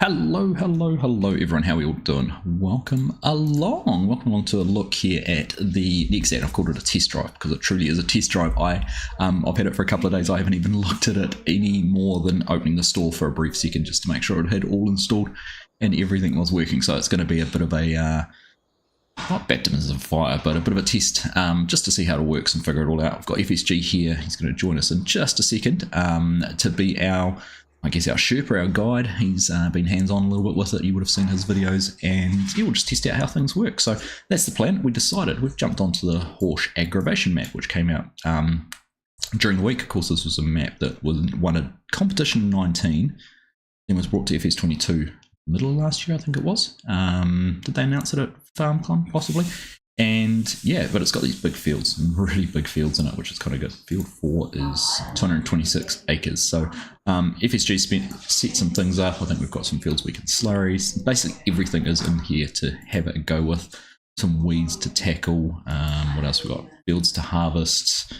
Hello, hello, hello everyone, how are we all doing? Welcome along to a look here at the NEXAT. I've called it a test drive because it truly is a test drive. I've had it for a couple of days. I haven't even looked at it any more than opening the store for a brief second just to make sure it had all installed and everything was working. So it's going to be a bit of a, not baptism of fire, but a bit of a test just to see how it works and figure it all out. I've got FSG here. He's going to join us in just a second to be our Sherpa, our guide. He's been hands-on a little bit with it. You would have seen his videos, and yeah, we'll just test out how things work. So that's the plan. We've jumped onto the horse aggravation map, which came out during the week. Of course, this was a map that won a competition in 19, then was brought to FS25 middle of last year, I think it was. Did they announce it at FarmCon, possibly? And yeah, but it's got these big fields, really big fields in it, which is kind of good. Field 4 is 226 acres. So FSG set some things up. I think we've got some fields we can slurry. Basically everything is in here to have it go with. Some weeds to tackle. What else we got? Fields to harvest,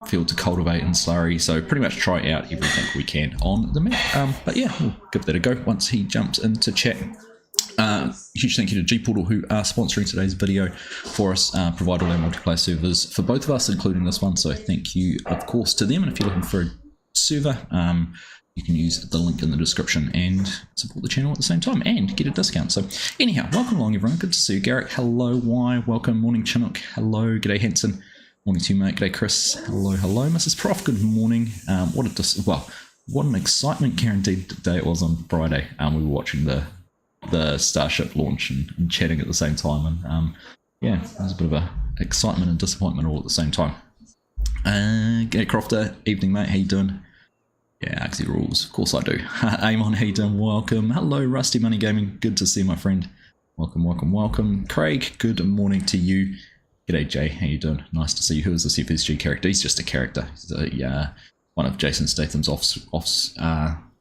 field to cultivate and slurry. So pretty much try out everything we can on the map. But yeah, we'll give that a go once he jumps into chat. Huge thank you to Gportal who are sponsoring today's video for us, provide all our multiplayer servers for both of us, including this one. So thank you, of course, to them. And if you're looking for a server, you can use the link in the description and support the channel at the same time and get a discount. So anyhow, welcome along, everyone. Good to see you. Garrick, hello. Why? Welcome. Morning, Chinook. Hello. G'day, Hanson. Morning to you, mate. G'day, Chris. Hello, hello. Mrs. Prof, good morning. What an excitement guaranteed day it was on Friday. We were watching the Starship launch and chatting at the same time, and yeah, it was a bit of a excitement and disappointment all at the same time. G'day Crofter, evening mate, how you doing? Yeah, Axie rules, of course I do. Amon, how you doing? Welcome. Hello Rusty Money Gaming, good to see you, my friend. Welcome, welcome, welcome. Craig, good morning to you. G'day Jay, how you doing? Nice to see you. Who is this FSG character? He's just a character. He's one of Jason Statham's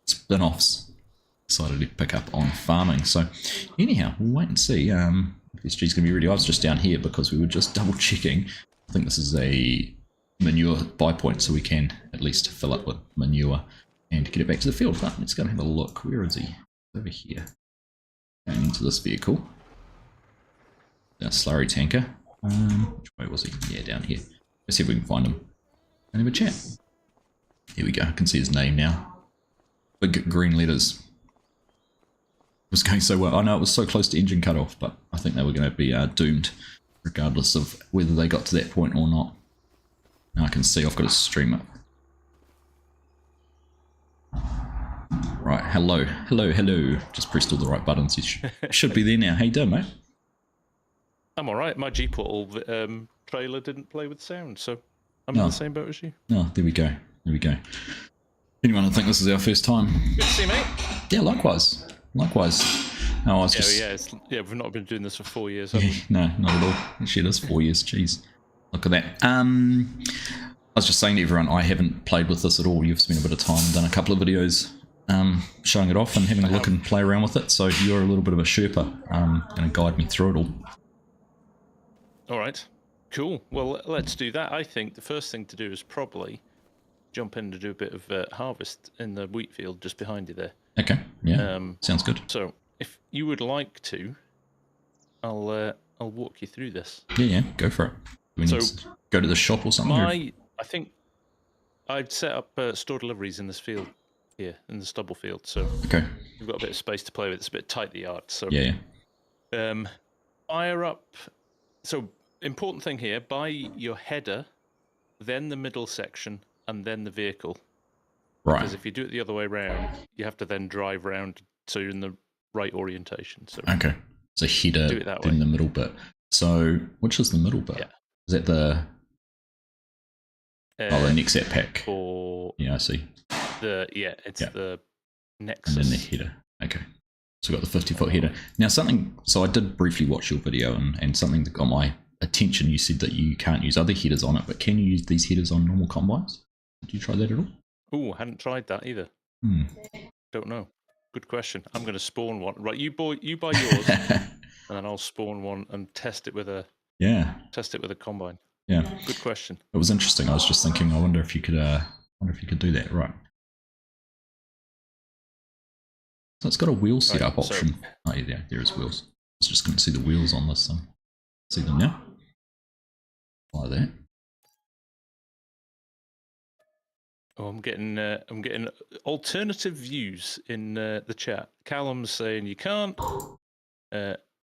spin-offs. Decided to pick up on farming. So anyhow, we'll wait and see. FSG's going to be ready. I was just down here because we were just double checking. I think this is a manure buy point, so we can at least fill up with manure and get it back to the field. But let's go and have a look. Where is he? Over here. Going into this vehicle. That slurry tanker. Which way was he? Yeah, down here. Let's see if we can find him and have a chat. Here we go. I can see his name now. Big green letters. Was going so well. I know it was so close to engine cutoff, but I think they were going to be doomed regardless of whether they got to that point or not. Now I can see I've got a stream up. Right, hello, hello, hello. Just pressed all the right buttons. You should be there now. How you doing, mate? I'm alright. My Gportal trailer didn't play with sound, so I'm in the same boat as you. Oh, there we go. There we go. Anyone think this is our first time? Good to see you, mate. Yeah, likewise. Likewise. No, I was we've not been doing this for 4 years, have we? No, not at all. Actually, it is 4 years. Jeez. Look at that. I was just saying to everyone, I haven't played with this at all. You've spent a bit of time, done a couple of videos showing it off and having a look and play around with it. So you're a little bit of a Sherpa. Going to guide me through it all. All right. Cool. Well, let's do that. I think the first thing to do is probably jump in to do a bit of harvest in the wheat field just behind you there. Okay, yeah, sounds good. So, if you would like to, I'll walk you through this. Yeah, go for it. Do we need to go to the shop or something? I think I've set up store deliveries in this field here, in the stubble field. So okay, you've got a bit of space to play with. It's a bit tight, the yard. So yeah. Fire up. So important thing here: buy your header, then the middle section, and then the vehicle. Right. Because if you do it the other way around, you have to then drive round so you're in the right orientation. So okay, so header in the middle bit. So which is the middle bit? Yeah. Is that the the NEXAT pack? Yeah, I see. It's the Nexus. And then the header. Okay. So we've got the 50-foot header. Now so I did briefly watch your video and something that got my attention. You said that you can't use other headers on it, but can you use these headers on normal combines? Did you try that at all? Oh, I hadn't tried that either. Don't know. Good question. I'm going to spawn one. Right, you buy yours, and then I'll spawn one and test it with a combine. Yeah. Good question. It was interesting. I was just thinking. I wonder if you could do that. Right. So it's got a wheel setup option. Oh yeah, there is wheels. I was just going to see the wheels on this thing. See them now? Like that. Oh, I'm getting alternative views in the chat. Callum's saying you can't.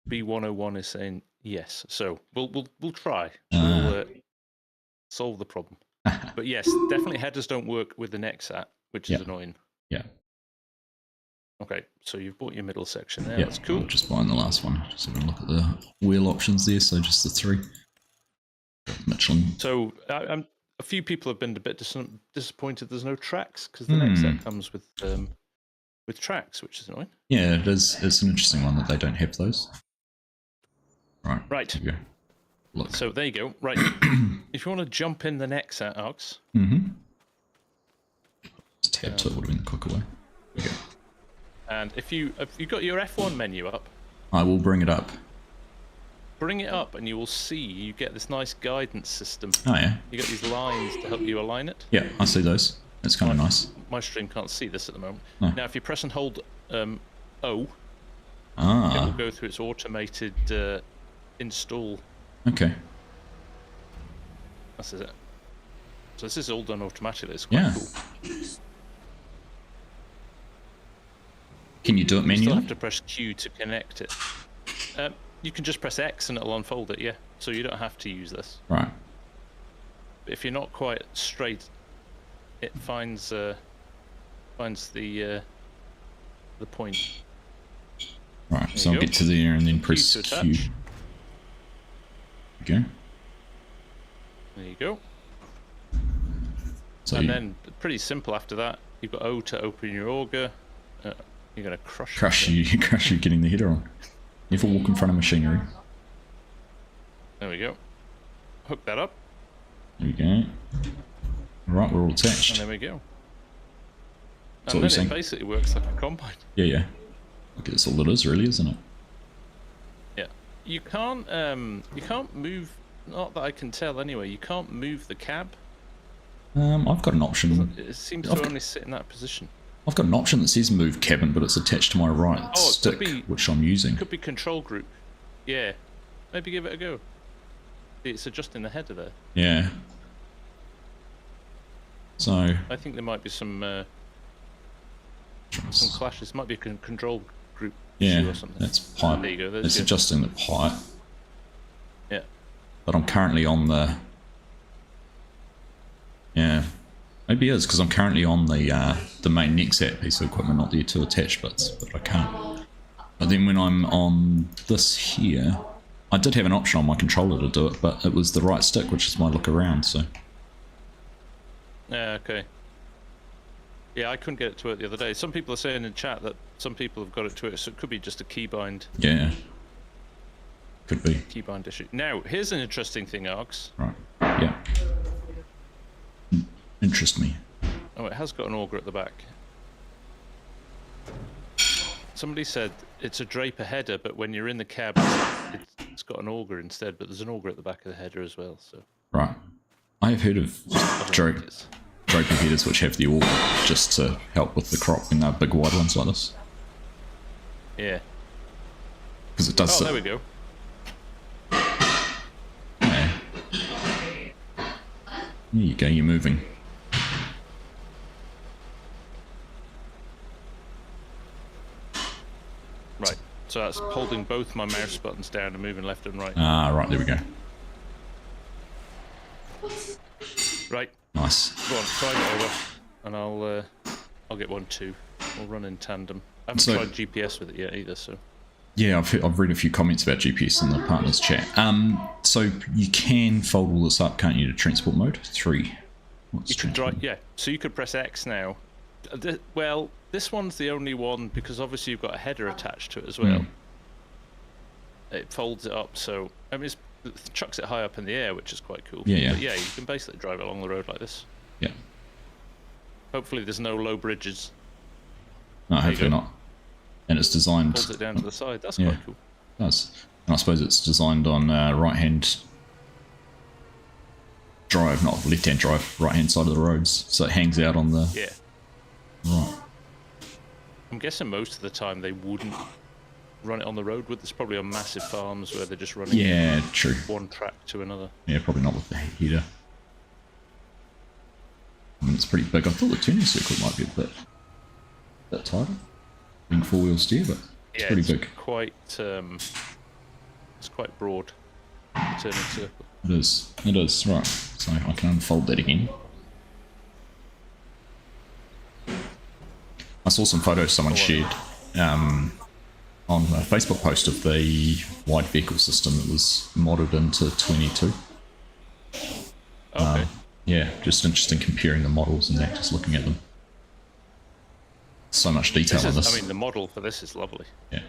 B101 is saying yes. So we'll try. We'll solve the problem. But yes, definitely headers don't work with the NEXAT, which is annoying. Yeah. Okay, so you've bought your middle section there. Yeah, that's cool. I'm just buying the last one. Just having a look at the wheel options there. So just the 3. Michelin. So a few people have been a bit disappointed there's no tracks, because the NEXAT comes with tracks, which is annoying. Yeah, it is. It's an interesting one that they don't have those. Right. Right. There you go. Look. So there you go. Right. If you want to jump in the NEXAT, Ox. Just tab to it would have been the quicker way. There you go. And if you got your F1 menu up, I will bring it up. Bring it up, and you will see you get this nice guidance system. Oh yeah. You got these lines to help you align it. Yeah, I see those. That's kind of nice. My stream can't see this at the moment. No. Now, if you press and hold O, it will go through its automated install. Okay. That's it. So this is all done automatically. It's quite cool. Can you do it manually? You still have to press Q to connect it. You can just press X and it'll unfold it, yeah. So you don't have to use this. Right. But if you're not quite straight, it finds the point. Right, so I'll get to there and then press Q. There you go. There you go. So and then, pretty simple after that, you've got O to open your auger. You're going to crush you getting the header on. Never walk in front of machinery. There we go. Hook that up. There we go. Right, we're all attached. And there we go. And then it basically works like a combine. Yeah, yeah. Okay, that's all it is, really, isn't it? Yeah. You can't move. Not that I can tell, anyway. You can't move the cab. I've got an option. It seems to only sit in that position. I've got an option that says move cabin, but it's attached to my right stick, which I'm using. It could be control group. Yeah. Maybe give it a go. It's adjusting the header there. Yeah. So I think there might be some clashes. Might be a control group issue or something. That's pipe. There you go. It's adjusting the pipe. Yeah. But I'm currently on the... Yeah. Maybe it is, because I'm currently on the main NEXAT piece of equipment, not the two attached bits, but I can't. But then when I'm on this here, I did have an option on my controller to do it, but it was the right stick, which is my look around, so... Yeah, okay. Yeah, I couldn't get it to work the other day. Some people are saying in chat that some people have got it to work, so it could be just a keybind. Yeah. Could be. Keybind issue. Now, here's an interesting thing, Arx. Right. Yeah. Interest me. Oh, it has got an auger at the back. Somebody said it's a Draper header, but when you're in the cab, it's got an auger instead, but there's an auger at the back of the header as well. So. Right. I have heard of Draper headers which have the auger just to help with the crop when they're big wide ones like this. Yeah. Because it does. Oh, there we go. Yeah. There you go. You're moving. Right. So that's holding both my mouse buttons down and moving left and right. Ah, right. There we go. Right. Nice. Go on, try it over, and I'll get one too. We'll run in tandem. I haven't tried GPS with it yet either, so. Yeah, I've read a few comments about GPS in the partners chat. So you can fold all this up, can't you, to transport mode 3? You could drive, yeah. So you could press X now. Well, this one's the only one because obviously you've got a header attached to it as well. It folds it up, so I mean, it chucks it high up in the air, which is quite cool. Yeah, yeah. But yeah, you can basically drive it along the road like this. Yeah. Hopefully, there's no low bridges. No, hopefully not. And it's designed. Holds it down to the side. That's quite cool. It does. And I suppose it's designed on right-hand drive, not left-hand drive, right-hand side of the roads, so it hangs out on the. Yeah. Right. I'm guessing most of the time they wouldn't run it on the road. There's probably on massive farms where they're just running true. one track to another. Yeah, probably not with the heater. I mean, it's pretty big. I thought the turning circle might be a bit tighter. Being four-wheel steer, but it's pretty big. It's quite broad, turning circle. It is, right. So I can unfold that again. I saw some photos someone shared on a Facebook post of the wide vehicle system that was modded into 22. Okay. Yeah, just interesting comparing the models and that, just looking at them. So much detail on this. I mean, the model for this is lovely. Yeah.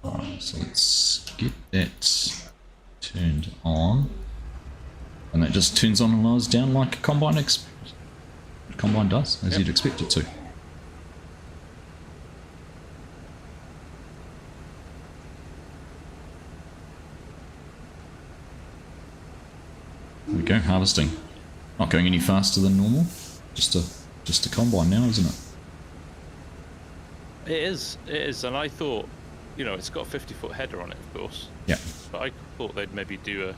Alright, so let's get that turned on. And that just turns on and lowers down like a combine does, as you'd expect it to. There we go, harvesting. Not going any faster than normal. Just a combine now, isn't it? It is, and I thought, you know, it's got a 50-foot header on it, of course. Yeah. But I thought they'd maybe do a...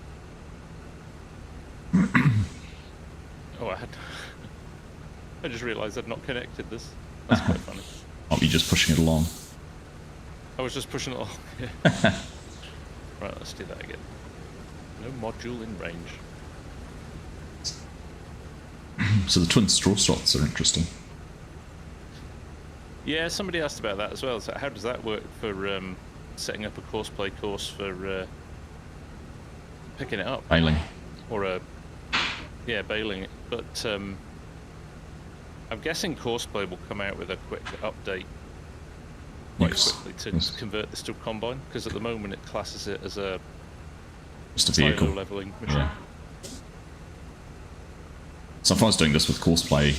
I just realised I'd not connected this. That's quite funny. Might be just pushing it along. I was just pushing it along. Yeah. Right, let's do that again. No module in range. So the twin straw slots are interesting. Yeah, somebody asked about that as well. So how does that work for setting up a courseplay course for picking it up? Baling. Or bailing it. But I'm guessing courseplay will come out with a quick update quite quickly to convert this to a combine, because at the moment it classes it as just a vehicle leveling machine. Yeah. So if I was doing this with courseplay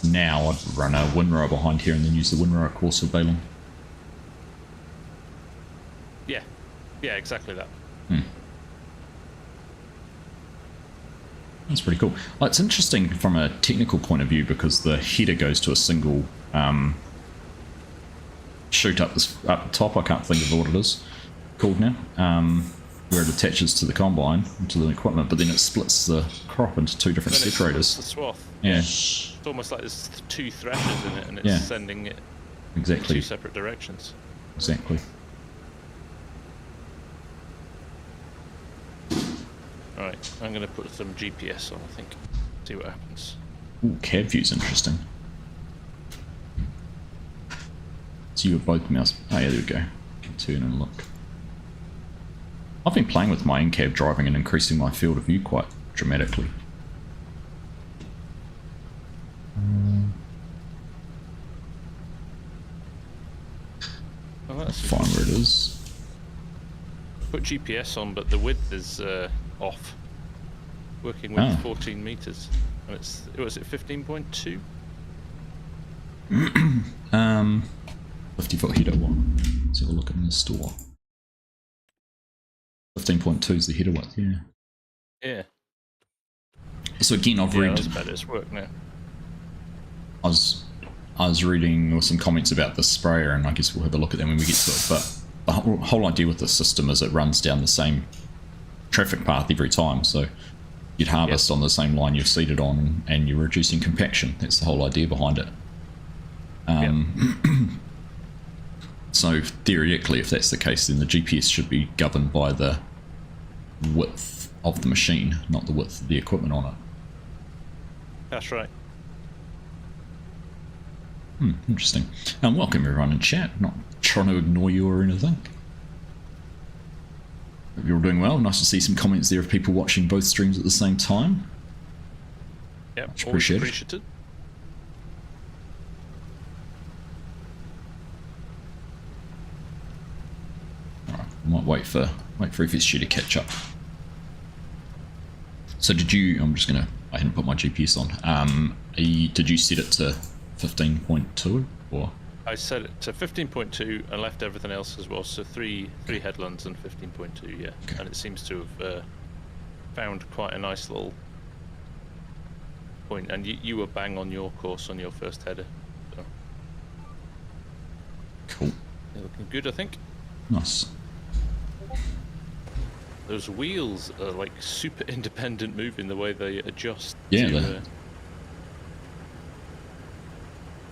now, I'd run a windrower behind here and then use the windrower course for baling. Yeah, exactly that. That's pretty cool. Well, it's interesting from a technical point of view because the header goes to a single chute up the top. I can't think of what it is called now. Where it attaches to the combine, to the equipment, but then it splits the crop into two different separators. The swath. Yeah. It's almost like there's two threshers in it, and it's sending it in two separate directions. Exactly. Alright, I'm going to put some GPS on, I think. See what happens. Ooh, cab view's interesting. So you got both mouse... Oh yeah, there we go. You can turn and look. I've been playing with my in-cab driving and increasing my field of view quite dramatically. Well, that's fine where it is. Put GPS on, but the width is off. Working with 14 meters, and was it 15.2? 50-foot header one. Let's have a look in the store. 15.2 is the header width, yeah. Yeah. So again, I've read... that's better, it's work now. I was reading some comments about the sprayer, and I guess we'll have a look at them when we get to it, but the whole idea with the system is it runs down the same traffic path every time, so you'd harvest on the same line you've seeded on, and you're reducing compaction. That's the whole idea behind it. So theoretically, if that's the case, then the GPS should be governed by the width of the machine, not the width of the equipment on it. That's right. Interesting. Welcome everyone in chat. Not trying to ignore you or anything. Hope you're all doing well. Nice to see some comments there of people watching both streams at the same time. Yeah, much appreciated. Alright, I might wait for FSG to catch up. So did you... I hadn't put my GPS on. Did you set it to 15.2 or? I set it to 15.2 and left everything else as well. So three headlands and 15.2, yeah. Okay. And it seems to have found quite a nice little point. And you were bang on your course on your first header. So. They're looking good, I think. Nice. Those wheels are like super independent moving the way they adjust. Yeah, to,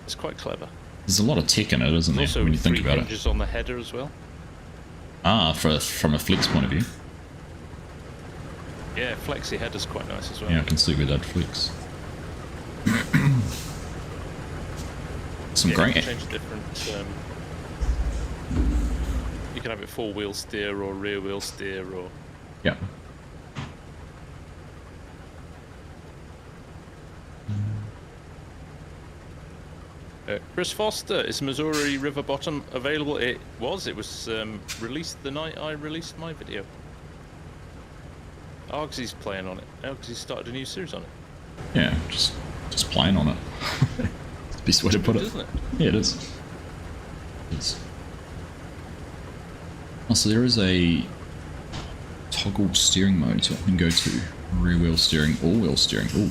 it's quite clever. There's a lot of tech in it, isn't there, Also, when you think about it? hinges on the header as well. Ah, from a flex point of view. Yeah, flexi header's quite nice as well. Yeah, I can see where that flex. Some great. You can change different. You can have it four-wheel steer or rear-wheel steer, or Yeah. Chris Foster, is Missouri River Bottom available? It was released the night I released my video. Argsy's playing on it. Argsy's started a new series on it. Yeah, just playing on it. It's the best way to put it. Isn't it? Yeah, it is. It's... Oh, so there is a toggle steering mode, so I can go to rear wheel steering, all wheel steering. Ooh,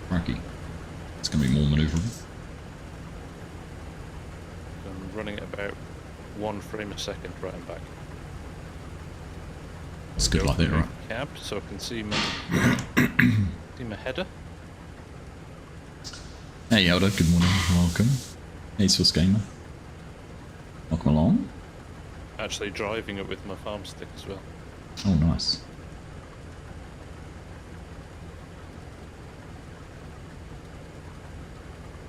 crikey. It's going to be more manoeuvrable. I'm running at about 1 frame a second right and back. It's good like that, right? Cab, so I can see my header. Hey Yoda, good morning, welcome. Hey Swiss Gamer. Welcome along. Actually driving it with my farm stick as well. Oh, nice.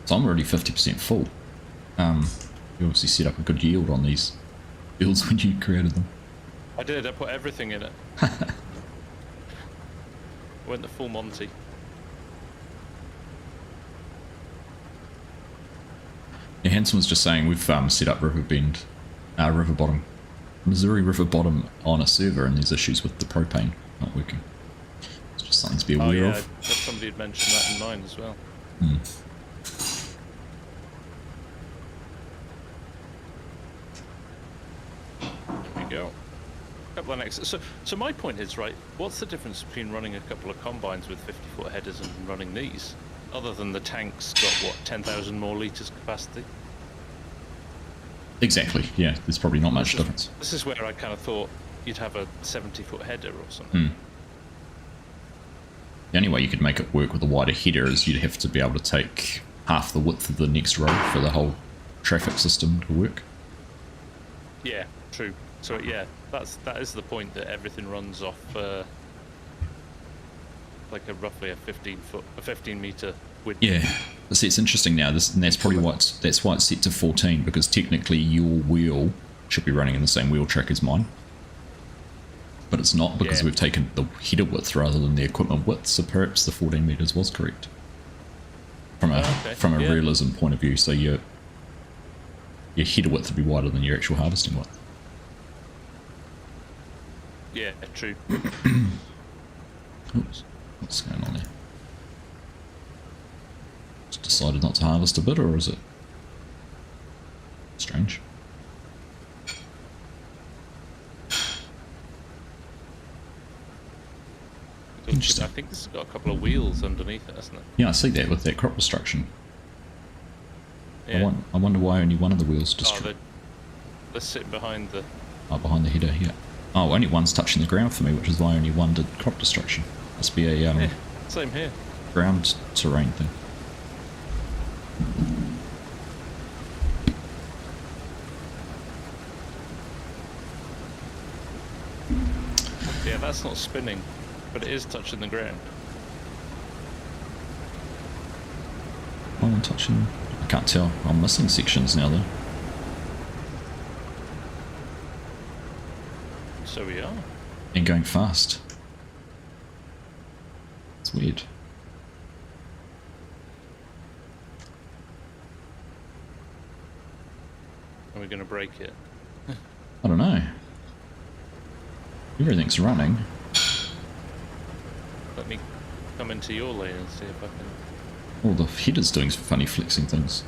So I'm already 50% full. You obviously set up a good yield on these builds when you created them. I did, I put everything in it. Went the full Monty. Yeah, Hanson was just saying we've set up River Bottom, Missouri River Bottom on a server, and there's issues with the propane not working. It's just something to be aware of. I heard somebody had mentioned that in mine as well. There we go. Couple of next. So my point is, right, what's the difference between running a couple of combines with 50-foot headers and running these? Other than the tank's got, what, 10,000 more litres capacity? Exactly, yeah, there's probably not much difference. This is where I kind of thought you'd have a 70-foot header or something. The only way you could make it work with a wider header is you'd have to be able to take half the width of the next road for the whole traffic system to work. Yeah, true. So yeah, that is the point, that everything runs off like roughly a 15 meter width. Yeah, see, it's interesting now. And that's probably why it's set to 14, because technically your wheel should be running in the same wheel track as mine, but it's not, because we've taken the header width rather than the equipment width. So perhaps the 14 meters was correct from a realism point of view. So your header width would be wider than your actual harvesting width. Yeah, true. Oops, what's going on there? Just decided not to harvest a bit, or is it strange? Interesting. I think this has got a couple of wheels underneath it, hasn't it? Yeah, I see that with that crop destruction. Yeah. I wonder why only one of the wheels destroyed. They're sitting behind the... Oh, behind the header, yeah. Oh, only one's touching the ground for me, which is why only one did crop destruction. Must be a yeah, same here. Ground terrain thing. Yeah, that's not spinning, but it is touching the ground. Oh, I'm touching... I can't tell. I'm missing sections now, though. So we are. And going fast. It's weird. Are we going to break it? I don't know. Everything's running. Let me come into your lane and see if I can... Oh, the header's doing some funny flexing things.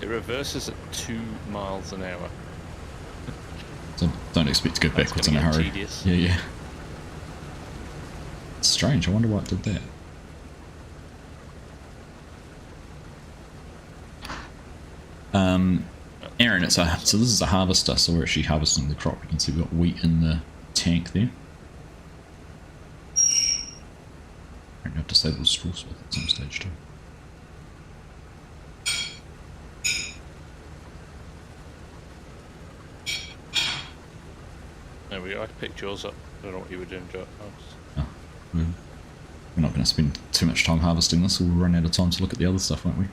It reverses at 2 miles an hour. So don't expect to go That's backwards in a gonna get hurry. tedious. Yeah, yeah. It's strange. I wonder why it did that. Aaron, so this is a harvester, so we're actually harvesting the crop. You can see we've got wheat in the tank there. I'm going to have to disable straw smith at some stage too. There we go, I picked yours up. I don't know what you were doing, Joe. Oh, we're not going to spend too much time harvesting this, we'll run out of time to look at the other stuff, won't we?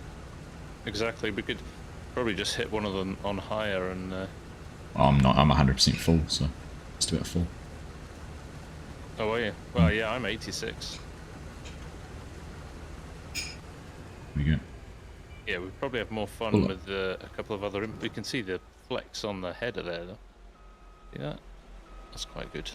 Exactly, we could probably just hit one of them on higher and... I'm 100% full, so just about full. Oh, are you? Well, yeah, I'm 86. There we go. Yeah, we probably have more fun with a couple of other... We can see the flex on the header there, though. See that? That's quite good.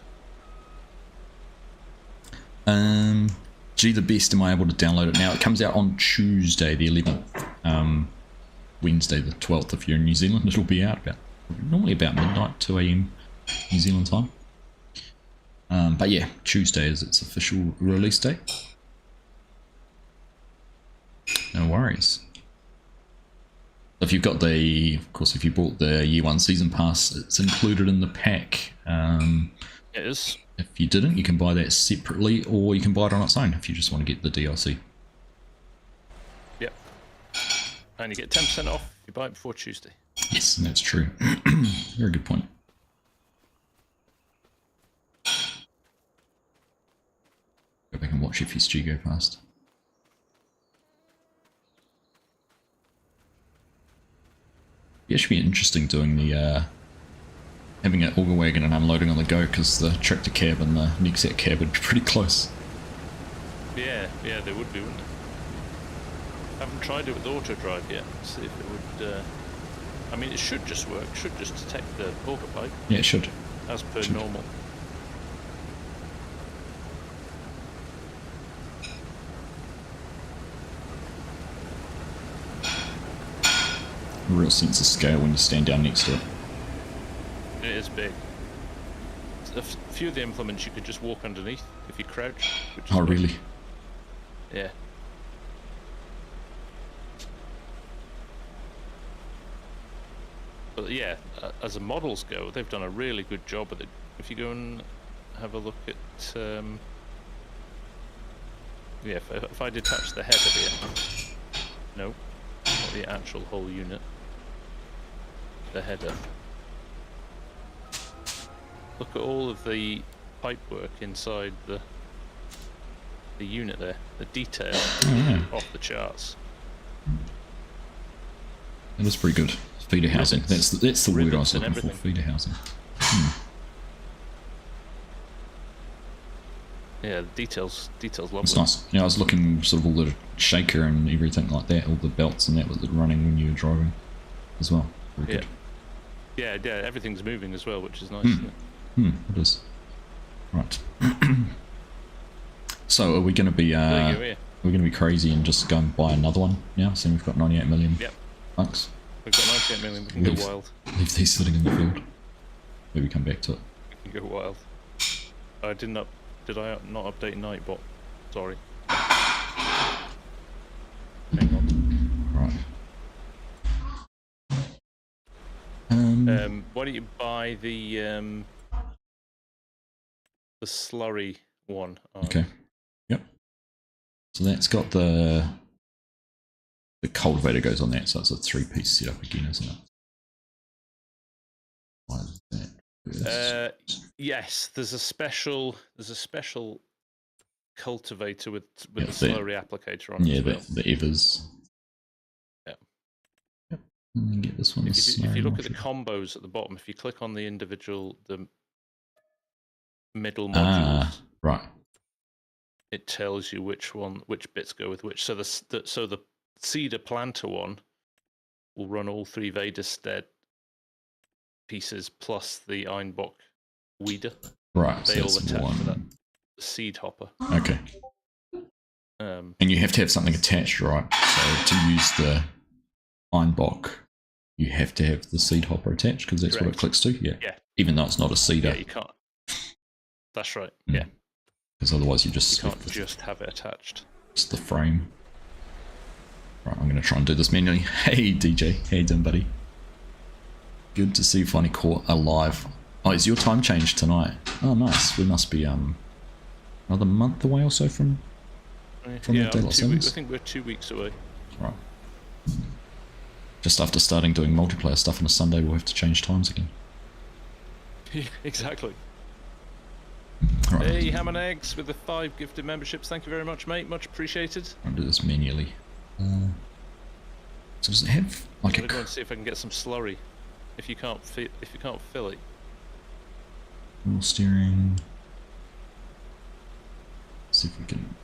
Gee, the best, am I able to download it now? It comes out on Tuesday the 11th. Wednesday the 12th if you're in New Zealand. It'll be out normally about midnight, 2 AM New Zealand time. But yeah, Tuesday is its official release date. No worries. If you've got of course, if you bought the Year 1 Season Pass, it's included in the pack. It is. If you didn't, you can buy that separately, or you can buy it on its own if you just want to get the DLC. Yep. And you get 10% off if you buy it before Tuesday. Yes, and that's true. Very good point. Go back and watch FSG go past. Yeah, it should be interesting doing the having an auger wagon and unloading on the go, because the tractor cab and the NEXAT cab would be pretty close. Yeah, they would be, wouldn't they? I haven't tried it with auto drive yet. See if it would. I mean, it should just work. It should just detect the auger pipe. Yeah, it should. As per normal. A real sense of scale when you stand down next to it. It is big. A few of the implements you could just walk underneath if you crouch. Oh, really? Yeah. But yeah, as the models go, they've done a really good job with it. If you go and have a look at... yeah, if I detach the header here... No, not the actual whole unit. The header. Look at all of the pipework inside the unit there. The detail off the charts. That is pretty good. Feeder housing. That's the word I was looking for. Feeder housing. Yeah, the details lovely. It's nice. Yeah, I was looking sort of all the shaker and everything like that, all the belts and that was running when you were driving as well. Very good. Yeah, everything's moving as well, which is nice, isn't it? It is. Right. So are we going to be we're going to be crazy and just go and buy another one now? Seeing we've got 98 million bucks. We've got 98 million. We can go wild. Leave these sitting in the field. Maybe come back to it. We can go wild. I didn't Did I not update Nightbot? Sorry. Hang on. Right. Why don't you buy the slurry one? Okay. Yep. So that's got the cultivator goes on that, so it's a 3-piece setup again, isn't it? Why is that? Yes, there's a special cultivator with the slurry applicator on it. Yeah, as well. the Evers. Yeah. Yep. And then get this one. If you look at the combos at the bottom, if you click on the middle modules, right, it tells you which bits go with which. So the cedar planter one will run all 3 Vaderstead pieces plus the Einbach weeder. Right, they all attach to that seed hopper. Okay. And you have to have something attached, right? So to use the Einbach, you have to have the seed hopper attached because that's what it clicks to. Yeah. Even though it's not a cedar. Yeah, you can't. That's right. Yeah. Because otherwise you can't just have it attached. It's the frame. Right, I'm going to try and do this manually. Hey DJ, how you doing, buddy? Good to see you finally caught alive. Oh, is your time changed tonight? Oh, nice. We must be another month away or so from the Daylight Savings. I think we're 2 weeks away. Right. Just after starting doing multiplayer stuff on a Sunday, we'll have to change times again. Yeah, exactly. Right. Hey, Ham and Eggs with the 5 gifted memberships. Thank you very much, mate. Much appreciated. I'll do this manually. So does it have like I'm gonna go and see if I can get some slurry. If you can't fill it. Wheel steering. See if we can.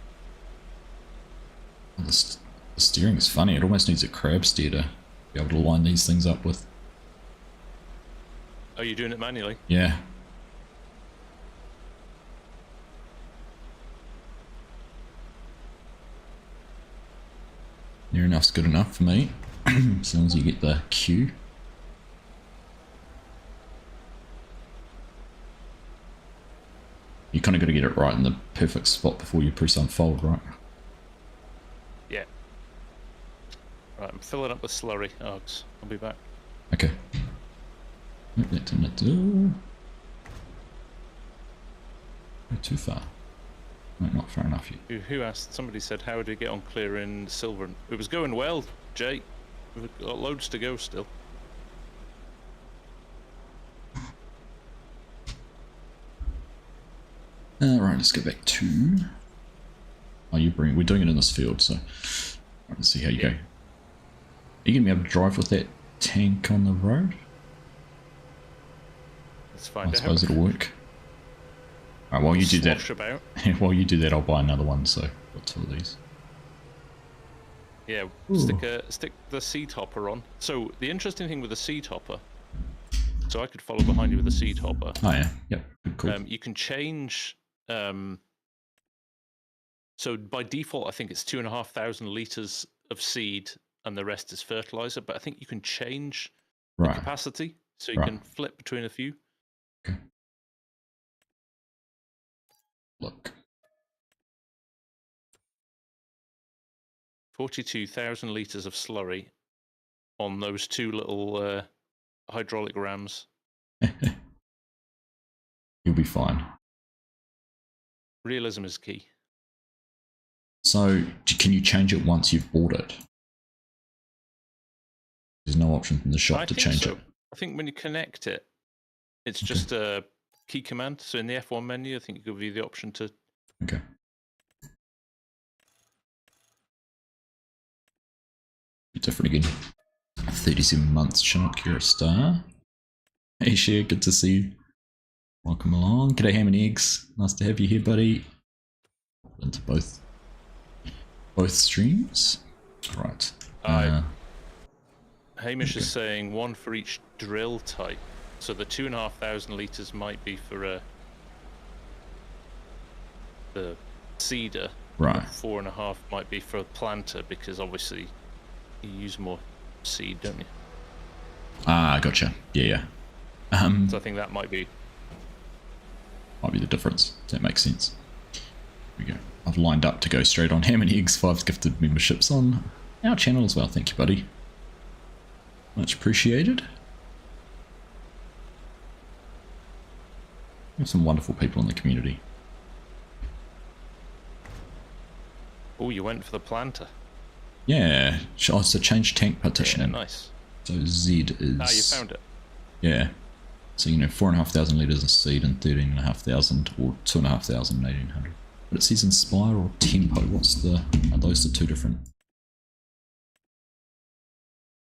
Oh, the steering is funny. It almost needs a crab steer to be able to line these things up with. Are you doing it manually? Yeah. Near enough's good enough for me. As long as you get the cue. You kind of got to get it right in the perfect spot before you press unfold, right? Yeah. Right, I'm filling up with slurry, Args. I'll be back. Okay. Nope, that didn't do. Not too far. No, not far enough yet. Who asked? Somebody said, how did it get on clearing silver? It was going well, Jay. We've got loads to go still. Right, let's go back to. Oh, we're doing it in this field, so. Right, let's see how you go. Are you gonna be able to drive with that tank on the road? Let's find out. I suppose it'll work. Alright, while you do that. About. While you do that, I'll buy another one. So, got 2 of these. Yeah, stick the seat hopper on. So the interesting thing with the seat hopper. So I could follow behind you with the seat hopper. Oh yeah, yep, good call. You can change. So by default, I think it's 2,500 liters of seed, and the rest is fertilizer. But I think you can change the capacity, so you can flip between a few. Okay. Look. 42,000 liters of slurry on those 2 little hydraulic rams. You'll be fine. Realism is key. So, can you change it once you've bought it? There's no option in the shop to change it. I think when you connect it, it's just a key command. So in the F1 menu, I think it gives you the option to. Okay. Be different again. 37 months, Chinook, you're a star. Hey, Cher, good to see you. Welcome along. G'day, Ham and Eggs. Nice to have you here, buddy. Into both streams. Right. Hamish is saying 1 for each drill type. So the 2,500 liters might be for the seeder. Right. 4.5 might be for a planter, because obviously you use more seed, don't you? Ah, gotcha. Yeah. So I think that might be the difference. That makes sense. Here we go. I've lined up to go straight on Ham and Eggs 5's gifted memberships on our channel as well. Thank you, buddy. Much appreciated. We have some wonderful people in the community. Oh, you went for the planter. Yeah. Oh, it's a change tank partitioning. Yeah, nice. So Z is. Ah, you found it. Yeah. So 4,500 litres of seed and 13,500, or 2,500 and 1,800. But it says Inspire or Tempo. Are those the 2 different?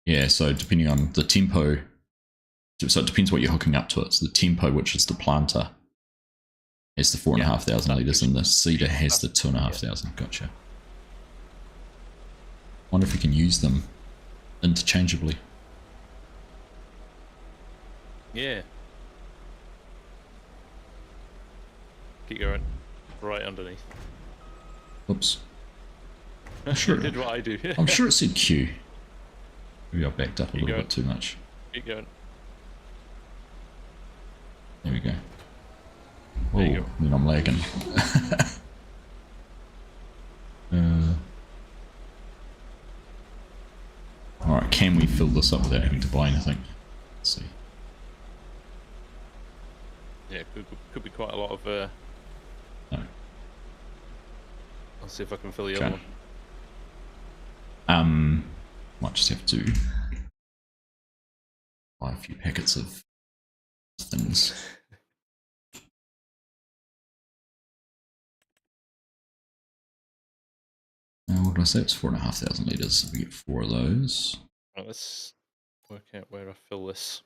Yeah, so depending on the tempo, so it depends what you're hooking up to it. So the tempo, which is the planter, has the 4,500 litres, and the seeder has the 2,500. Gotcha. Wonder if you can use them interchangeably. Yeah. Keep going. Right underneath. Oops. Sure. You did what I do. I'm sure it said Q. Maybe I backed up a little bit too much. Keep going. There we go. Oh, There you go. then I'm lagging. fill this up without having to buy anything. Let's see. Yeah, could be quite a lot of. No. I'll see if I can fill the Okay. other one. Might just have to buy a few packets of things. What did I say? It's 4,500 litres. So we get 4 of those. Right, let's work out where I fill this.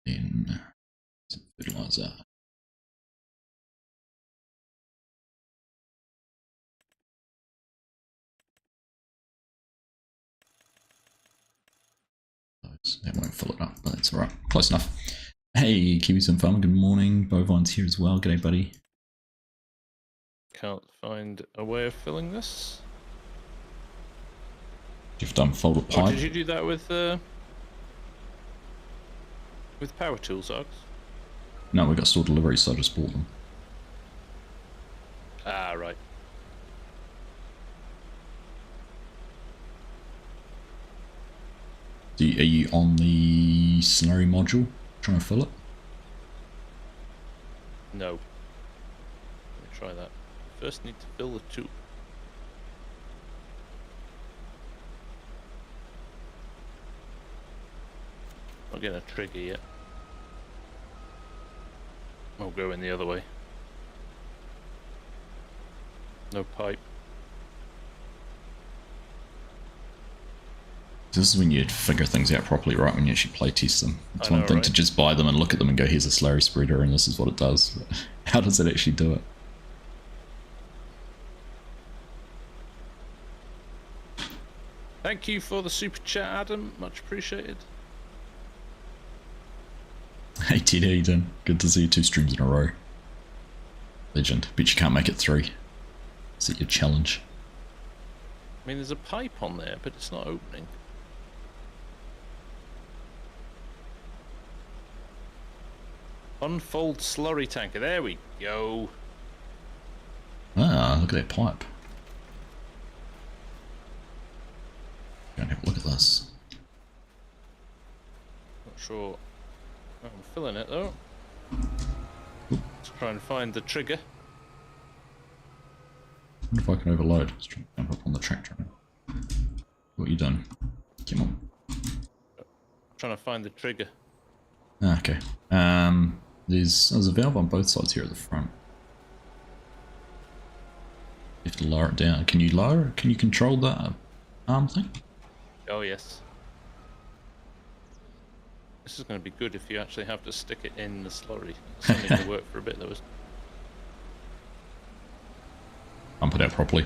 Then some fertiliser. That won't fill it up, but that's alright. Close enough. Hey, Kiwis and Farmer, good morning. Bovine's here as well. G'day, buddy. Can't find a way of filling this. You've done fold a pipe. Oh, did you do that with power tools, Args? No, we got store deliveries, so I just bought them. Ah, right. Are you on the slurry module trying to fill it? No. Let me try that. First need to fill the tube. Not getting a trigger yet. I'll go in the other way. No pipe. This is when you figure things out properly, right? When you actually play test them. It's I know, one thing right? to just buy them and look at them and go, here's a slurry spreader and this is what it does. But how does it actually do it? Thank you for the super chat, Adam. Much appreciated. Hey Ted, how you doing? Good to see you 2 streams in a row. Legend. Bet you can't make it 3. Is it your challenge? I mean, there's a pipe on there, but it's not opening. Unfold slurry tanker. There we go. Ah, look at that pipe. Go and have a look at this. Not sure. I'm filling it though. Let's try and find the trigger. I wonder if I can overload. Let's try and jump up on the tractor. What are you doing? Come on. Trying to find the trigger. Ah, okay. There's a valve on both sides here at the front. You have to lower it down. Can you lower it? Can you control that arm thing? Oh yes. This is going to be good if you actually have to stick it in the slurry. It's only going to work for a bit though. Pump it out properly.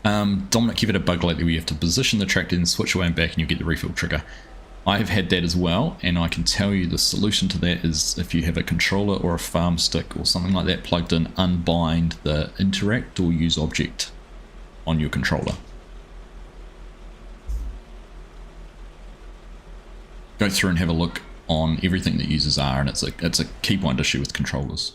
Dominic, you've had a bug lately where you have to position the tractor and switch away and back and you get the refill trigger. I have had that as well, and I can tell you the solution to that is if you have a controller or a farm stick or something like that plugged in, unbind the interact or use object on your controller. Go through and have a look on everything that uses R, and it's a keybind issue with controllers.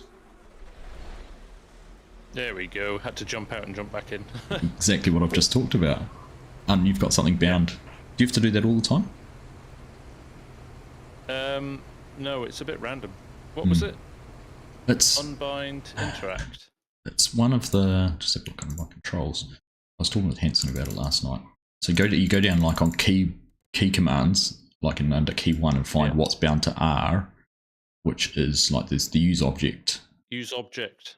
There we go. Had to jump out and jump back in. Exactly what I've just talked about. You've got something bound. Do you have to do that all the time? No, it's a bit random. What was it? It's Unbind, interact. It's one of the, just have a look at my controls. I was talking with Hanson about it last night. So you go down like on key commands, like in under key 1, and find what's bound to R, which is like there's the use object. Use object.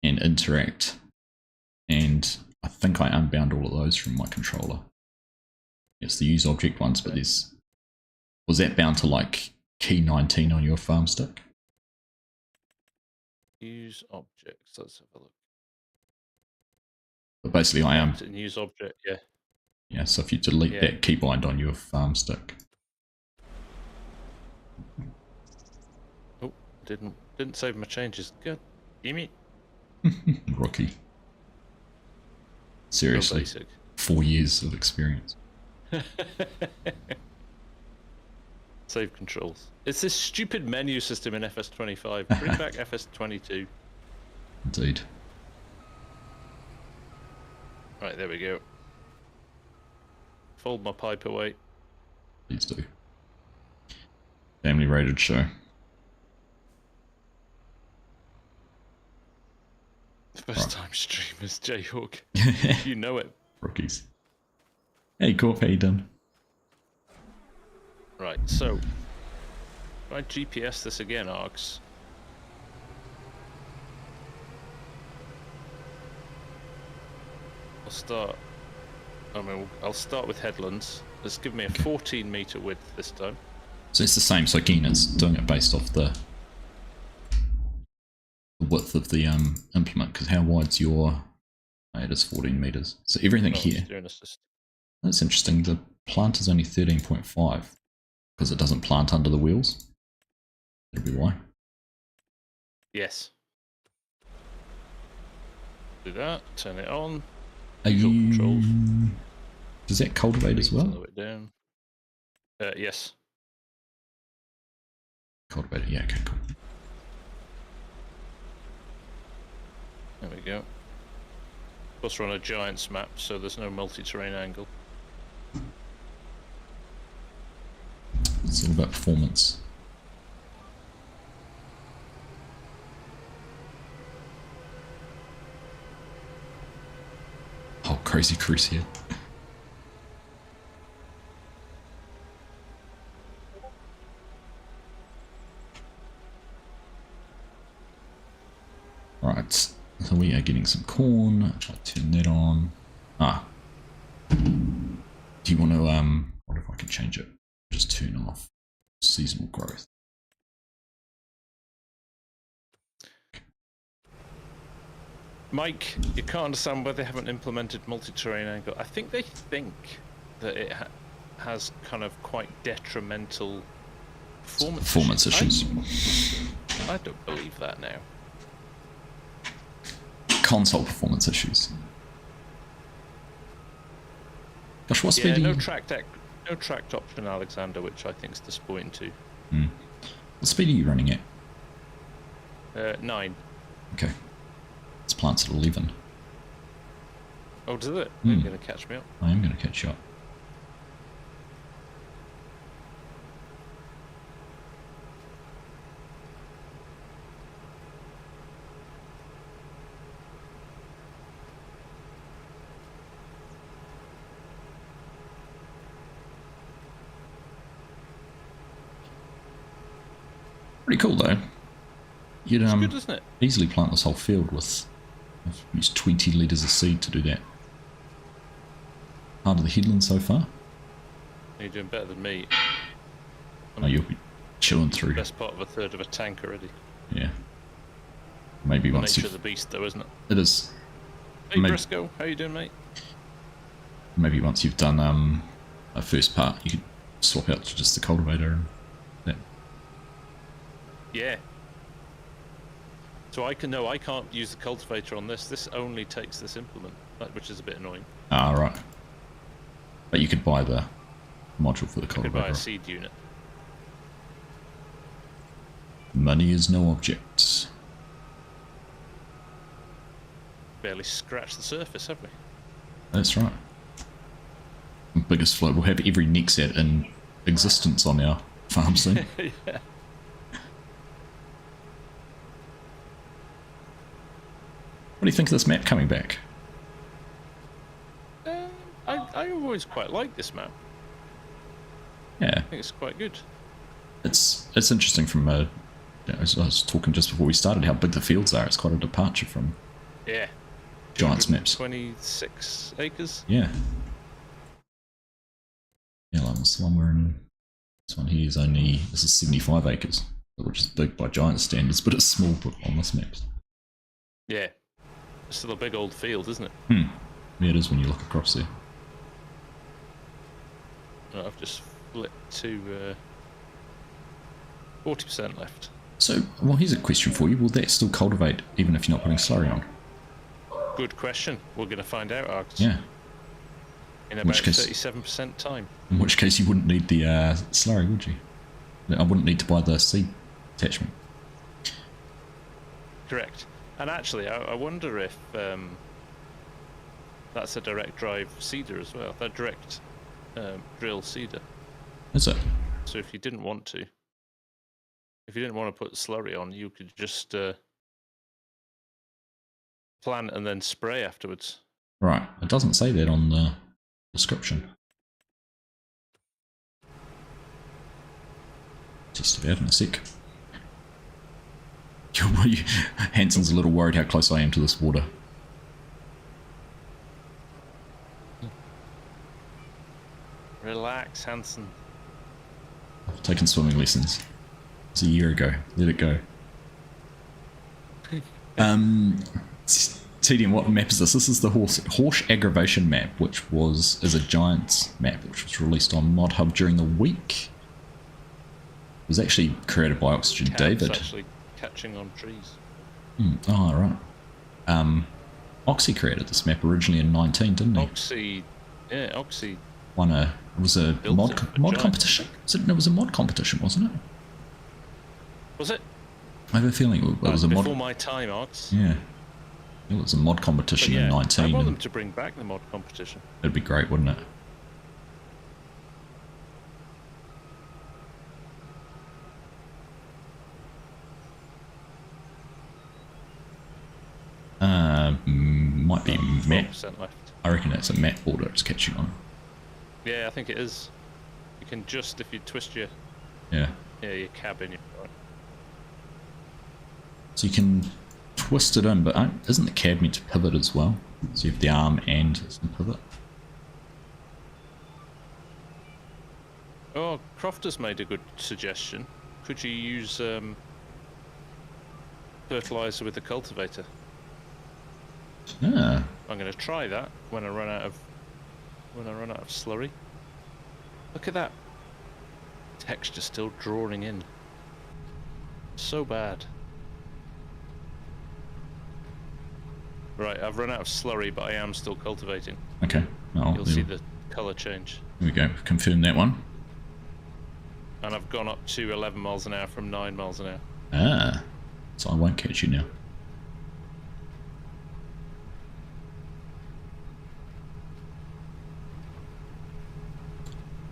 And interact. And I think I unbound all of those from my controller. It's the use object ones, but there's, was that bound to like key 19 on your farm stick? Use objects. Let's have a look. But basically I am. Use object, yeah. Yeah, so if you delete that keybind on your farm stick. Oh, didn't save my changes. Good. Gimme. Rookie. Seriously. 4 years of experience. Save controls. It's this stupid menu system in FS25. Bring back FS22. Indeed. Right, there we go. fold my pipe away. Please do. Family rated show. First time streamers, Jayhawk. You know it. Rookies. Hey, Corp, how you done? Right, so if I GPS this again, Args. I'll start with headlands. Let's give me a 14 meter width this time. So it's the same. So again, it's doing it based off the width of the implement. Because how wide's your? Oh, it is 14 meters. So everything here. That's interesting. The plant is only 13.5 because it doesn't plant under the wheels. That'll be why. Yes. Do that. Turn it on. Are you? Controls. Does that cultivate as well? Slow it down. Yes. Cultivate it. Yeah. Okay. Cool. There we go. Of course, we're on a Giants map, so there's no multi-terrain angle. It's all about performance. Oh, crazy cruise here. Right, so we are getting some corn. I'll turn that on. Ah. Do you want to, what if I can change it? Just turn off seasonal growth. Mike, you can't understand why they haven't implemented multi-terrain angle. I think they think that it has kind of quite detrimental performance issues. I don't believe that now. Console performance issues. Gosh, what speed? No tracked option, Alexander, which I think is disappointing too. What speed are you running at? 9. Okay. This plant's at 11. Oh, does it? You're going to catch me up. I am going to catch you up. Pretty cool though. You'd it's good, isn't it? Easily plant this whole field with, I've used 20 litres of seed to do that. Part of the headland so far? You're doing better than me. Oh, you'll be chilling through. Best part of a third of a tank already. Yeah. Maybe once nature of the beast though, isn't it? It is. Hey Briscoe, how you doing, mate? Maybe once you've done a first part, you could swap out to just the cultivator and that. Yeah. So I can't use the cultivator on this. This only takes this implement, which is a bit annoying. Ah, right. But you could buy the module for the cultivator. You could buy a seed unit. Money is no object. Barely scratched the surface, have we? That's right. Biggest flow. We'll have every NEXAT in existence on our farm soon. Yeah. What do you think of this map coming back? I always quite like this map. Yeah. I think it's quite good. It's interesting from I was talking just before we started how big the fields are. It's quite a departure from Giants maps. 26 acres? Yeah. Yeah, like this one we're in. This one here is this is 75 acres, which is big by Giant standards, but it's small on this map. Yeah. It's still a big old field, isn't it? Yeah, it is when you look across there. Oh, I've just flipped to 40% left. So, well, here's a question for you. Will that still cultivate even if you're not putting slurry on? Good question. We're going to find out, Argus. Yeah. In about 37% time. In which case you wouldn't need the slurry, would you? I wouldn't need to buy the seed attachment. Correct. And actually, I wonder if that's a direct drive seeder as well. That direct drill seeder. Is it? So if you didn't want to put slurry on, you could just plant and then spray afterwards. Right. It doesn't say that on the description. Just about in a sec. Hanson's a little worried how close I am to this water. Relax, Hanson. I've taken swimming lessons. It's a year ago. Let it go. TDM, what map is this? This is the Horse Aggravation map, which is a Giants map, which was released on Mod Hub during the week. It was actually created by Oxygen David. Actually catching on trees. Oh, right. Oxy created this map originally in 19, didn't he? Oxy Won it was a mod competition. It was a mod competition, wasn't it? Was it? I have a feeling it was a mod. Before my time, Ox. Yeah. It was a mod competition in 19. I want them to bring back the mod competition. It'd be great, wouldn't it? Might be Matt. Left. I reckon it's a Matt border it's catching on. Yeah, I think it is. You can just, if you twist your your cab in, right. So you can twist it in, but isn't the cab meant to pivot as well? So you have the arm and some pivot. Oh, Crofter's made a good suggestion. Could you use fertilizer with the cultivator? Yeah. I'm going to try that when I run out of slurry. Look at that texture still drawing in. So bad. Right, I've run out of slurry, but I am still cultivating. Okay. Oh, You'll see the colour change. There we go. Confirm that one. And I've gone up to 11 miles an hour from 9 miles an hour. Ah. So I won't catch you now.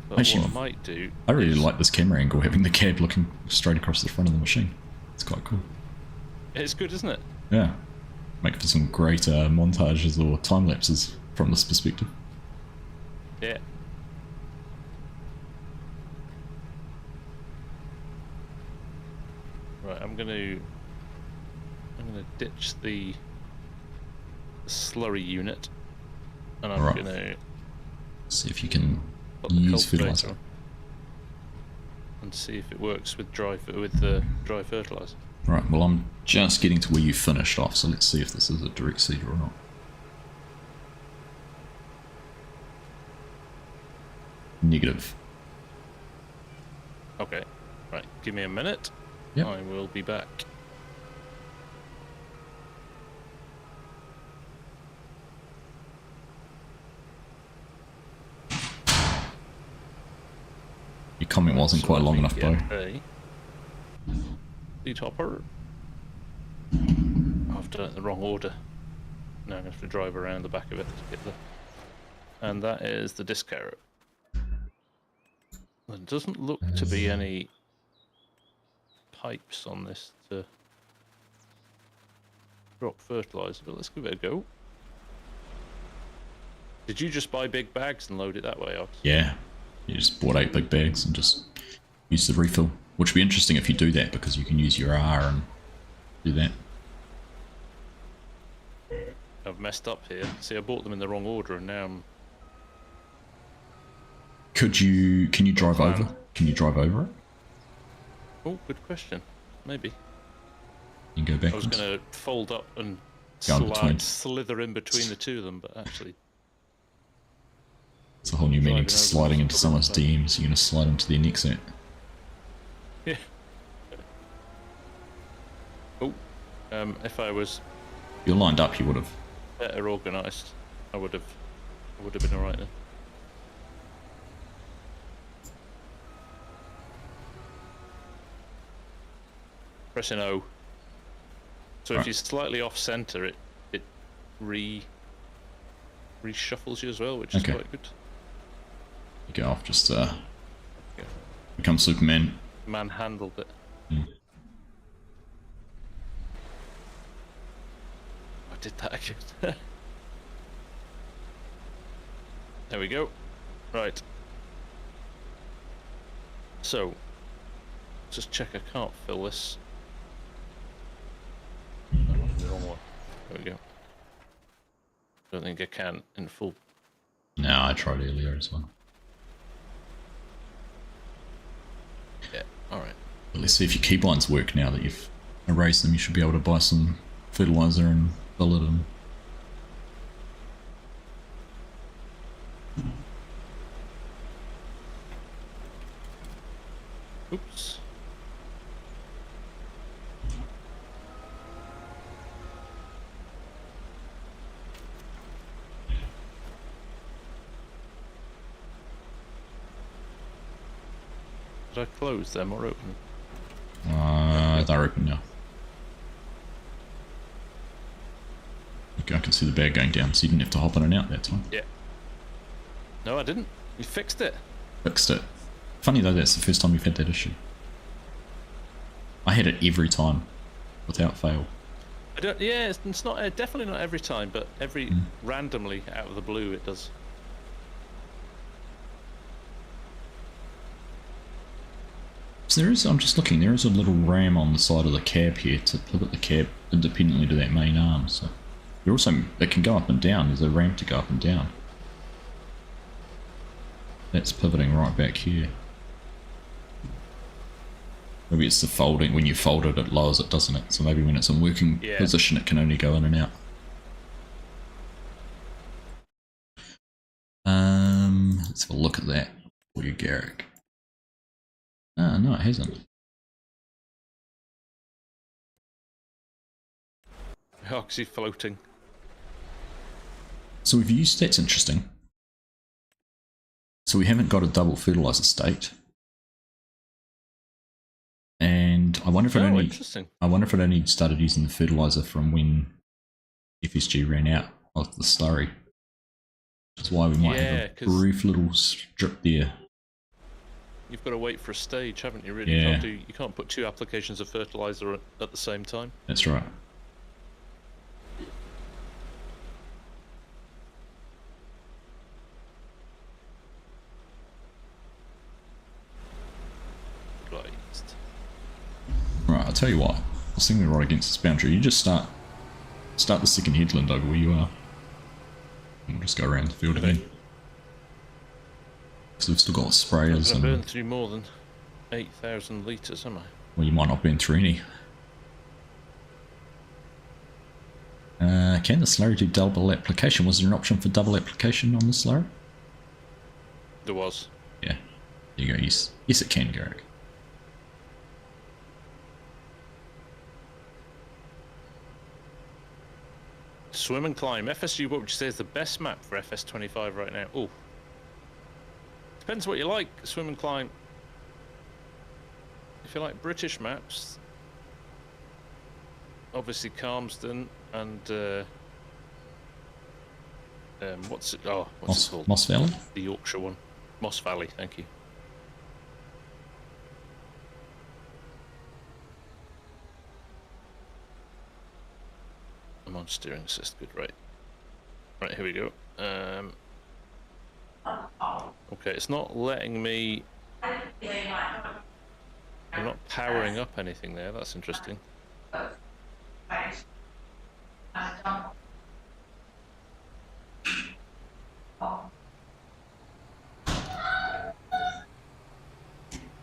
But actually, what I might do... I really like this camera angle, having the cab looking straight across the front of the machine. It's quite cool. It's good, isn't it? Yeah. Make for some great montages or time lapses from this perspective. Yeah. Right, I'm gonna ditch the slurry unit, and I'm gonna see if you can put the use cultivator fertilizer on and see if it works with the dry fertilizer. Right, well I'm just getting to where you finished off, so let's see if this is a direct seeder or not. Negative. Okay, right, give me a minute. Yep. I will be back. Your comment wasn't quite long enough, Bo. Seed hopper. I've done it in the wrong order. Now I'm going to have to drive around the back of it to get there. And that is the disc carrot. There doesn't look to be any pipes on this to drop fertilizer, but let's give it a go. Did you just buy big bags and load it that way, Ox? Yeah, you just bought 8 big bags and just use the refill, which would be interesting if you do that, because you can use your R and do that. I've messed up here. See, I bought them in the wrong order, and now I'm... Can you drive over? Can you drive over it? Oh, good question. Maybe. You can go backwards. I was going to fold up and slither in between the two of them, but actually... It's a whole new meaning to sliding into someone's DMs. You're going to slide into their NEXAT. Yeah. Oh, if I was... If you're lined up, you would have. Better organised, I would have been alright then. Pressing O. So if you're slightly off centre, it reshuffles you as well, which is quite good. Go off, just become Superman. Manhandled it. Mm. I did that again. There we go. Right. So, just check I can't fill this. No, the wrong one. There we go. Don't think I can in full. No, I tried earlier as well. Yeah, alright. But let's see if your keybinds work now that you've erased them. You should be able to buy some fertilizer and fill it in. Oops. Did I close them or open? They're open now. Okay, I can see the bag going down, so you didn't have to hop in and out that time. Yeah. No, I didn't. You fixed it. Fixed it. Funny though, that's the first time you've had that issue. I had it every time, without fail. I don't. Yeah, it's not definitely not every time, but every randomly out of the blue it does. So there is, I'm just looking, there is a little ram on the side of the cab here to pivot the cab independently to that main arm, so you're also, it can go up and down, there's a ramp to go up and down. That's pivoting right back here. Maybe it's the folding, when you fold it, it lowers it, doesn't it? So maybe when it's in working position, it can only go in and out. Let's have a look at that for you, Garrick. Ah, no, it hasn't. Oh, 'cause he's floating. So we've used, that's interesting. So we haven't got a double fertilizer state. And I wonder if it only started using the fertilizer from when FSG ran out of the slurry. That's why we might have a brief little strip there. You've got to wait for a stage, haven't you? Really, you can't put 2 applications of fertilizer at the same time. That's right. Right, I'll tell you what. This thing we're right against this boundary. You just start the second headland over where you are. And we'll just go around the field again. Because we've still got sprayers. I'm going to burn through more than 8,000 litres, am I? Well, you might not burn through any. Can the slurry do double application? Was there an option for double application on the slurry? There was. Yeah. There you go. Yes, yes it can, Garrick. Swim and climb. FSU, what would you say is the best map for FS25 right now? Oh. Depends what you like. Swim and climb. If you like British maps, obviously Calmsden and what's it? Oh, what's it called? Moss Valley. The Yorkshire one. Moss Valley. Thank you. I'm on steering assist. Good, right. Right, here we go. Okay, it's not letting me. I'm not powering up anything there. That's interesting.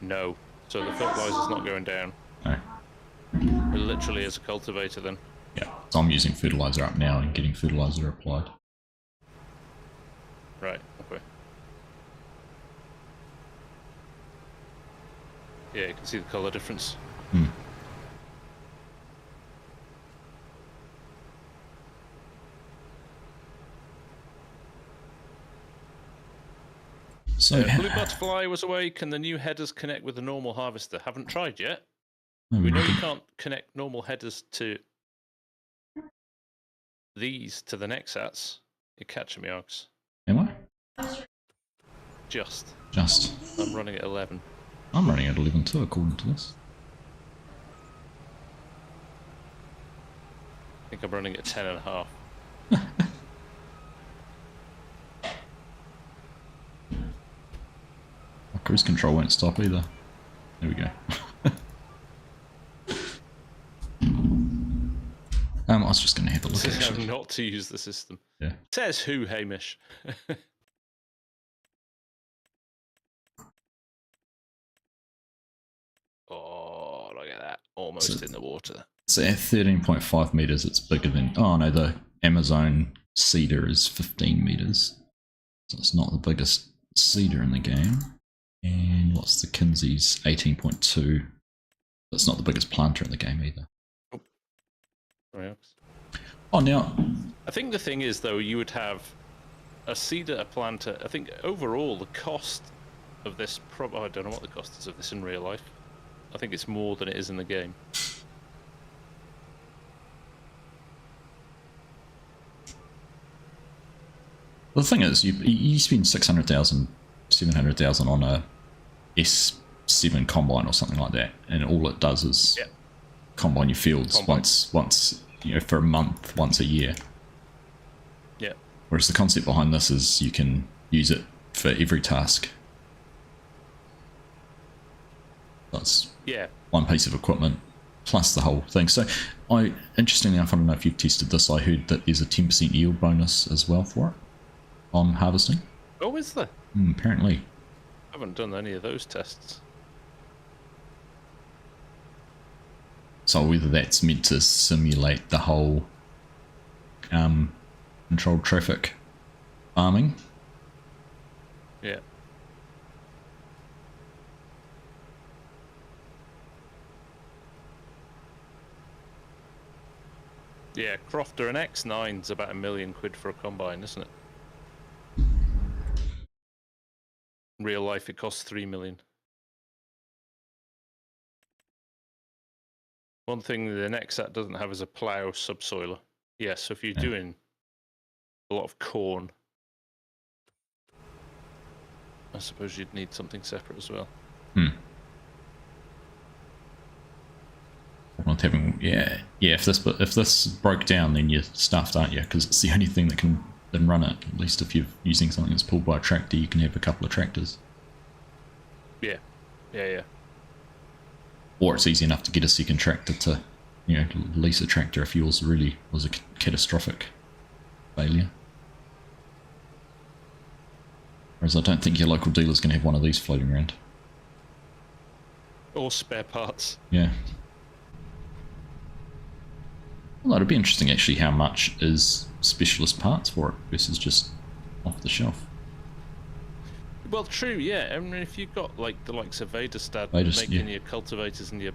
No. So the fertilizer's not going down. No. It literally is a cultivator then. Yeah. So I'm using fertilizer up now and getting fertilizer applied. Right, okay. Yeah, you can see the colour difference. Hmm. So Blue Butterfly was away. Can the new headers connect with the normal harvester? Haven't tried yet. Oh, we know you can't connect normal headers to these to the NEXATs. You're catching me, Args. Am I? Just. Just. I'm running at 11. I'm running at 11 too, according to this. I think I'm running at 10.5. My cruise control won't stop either. There we go. I was just going to have a look Says how actually. not to use the system. Yeah. Says who, Hamish? Oh, look at that. Almost in the water. So at 13.5 meters, it's bigger than... Oh no, the Amazon cedar is 15 meters. So it's not the biggest cedar in the game. And what's the Kinsey's 18.2? That's not the biggest planter in the game either. Oh, now... I think the thing is, though, you would have a cedar, a planter. I think overall the cost of this... I don't know what the cost is of this in real life. I think it's more than it is in the game. The thing is, you spend 600,000, 700,000 on a S7 combine or something like that, and all it does is combine your fields once you know, for a month, once a year. Yeah. Whereas the concept behind this is you can use it for every task. That's one piece of equipment plus the whole thing. So, interestingly enough, I don't know if you've tested this. I heard that there's a 10% yield bonus as well for it on harvesting. Oh, is there? Apparently. I haven't done any of those tests. So whether that's meant to simulate the whole controlled traffic farming. Yeah. Yeah, Crofter and X9's about £1 million for a combine, isn't it? In real life, it costs 3 million. One thing the NEXAT doesn't have is a plough subsoiler. Yeah, so if you're doing a lot of corn, I suppose you'd need something separate as well. Not having, if this broke down, then you're stuffed, aren't you? Because it's the only thing that can then run it. At least if you're using something that's pulled by a tractor, you can have a couple of tractors. Yeah. Or it's easy enough to get a second tractor to, you know, lease a tractor if yours really was a catastrophic failure. Whereas I don't think your local dealer's going to have one of these floating around. Or spare parts. Yeah. Well, it'd be interesting actually how much is specialist parts for it versus just off the shelf. Well, true, yeah. I mean, if you've got like the likes of Vaderstad making your cultivators and your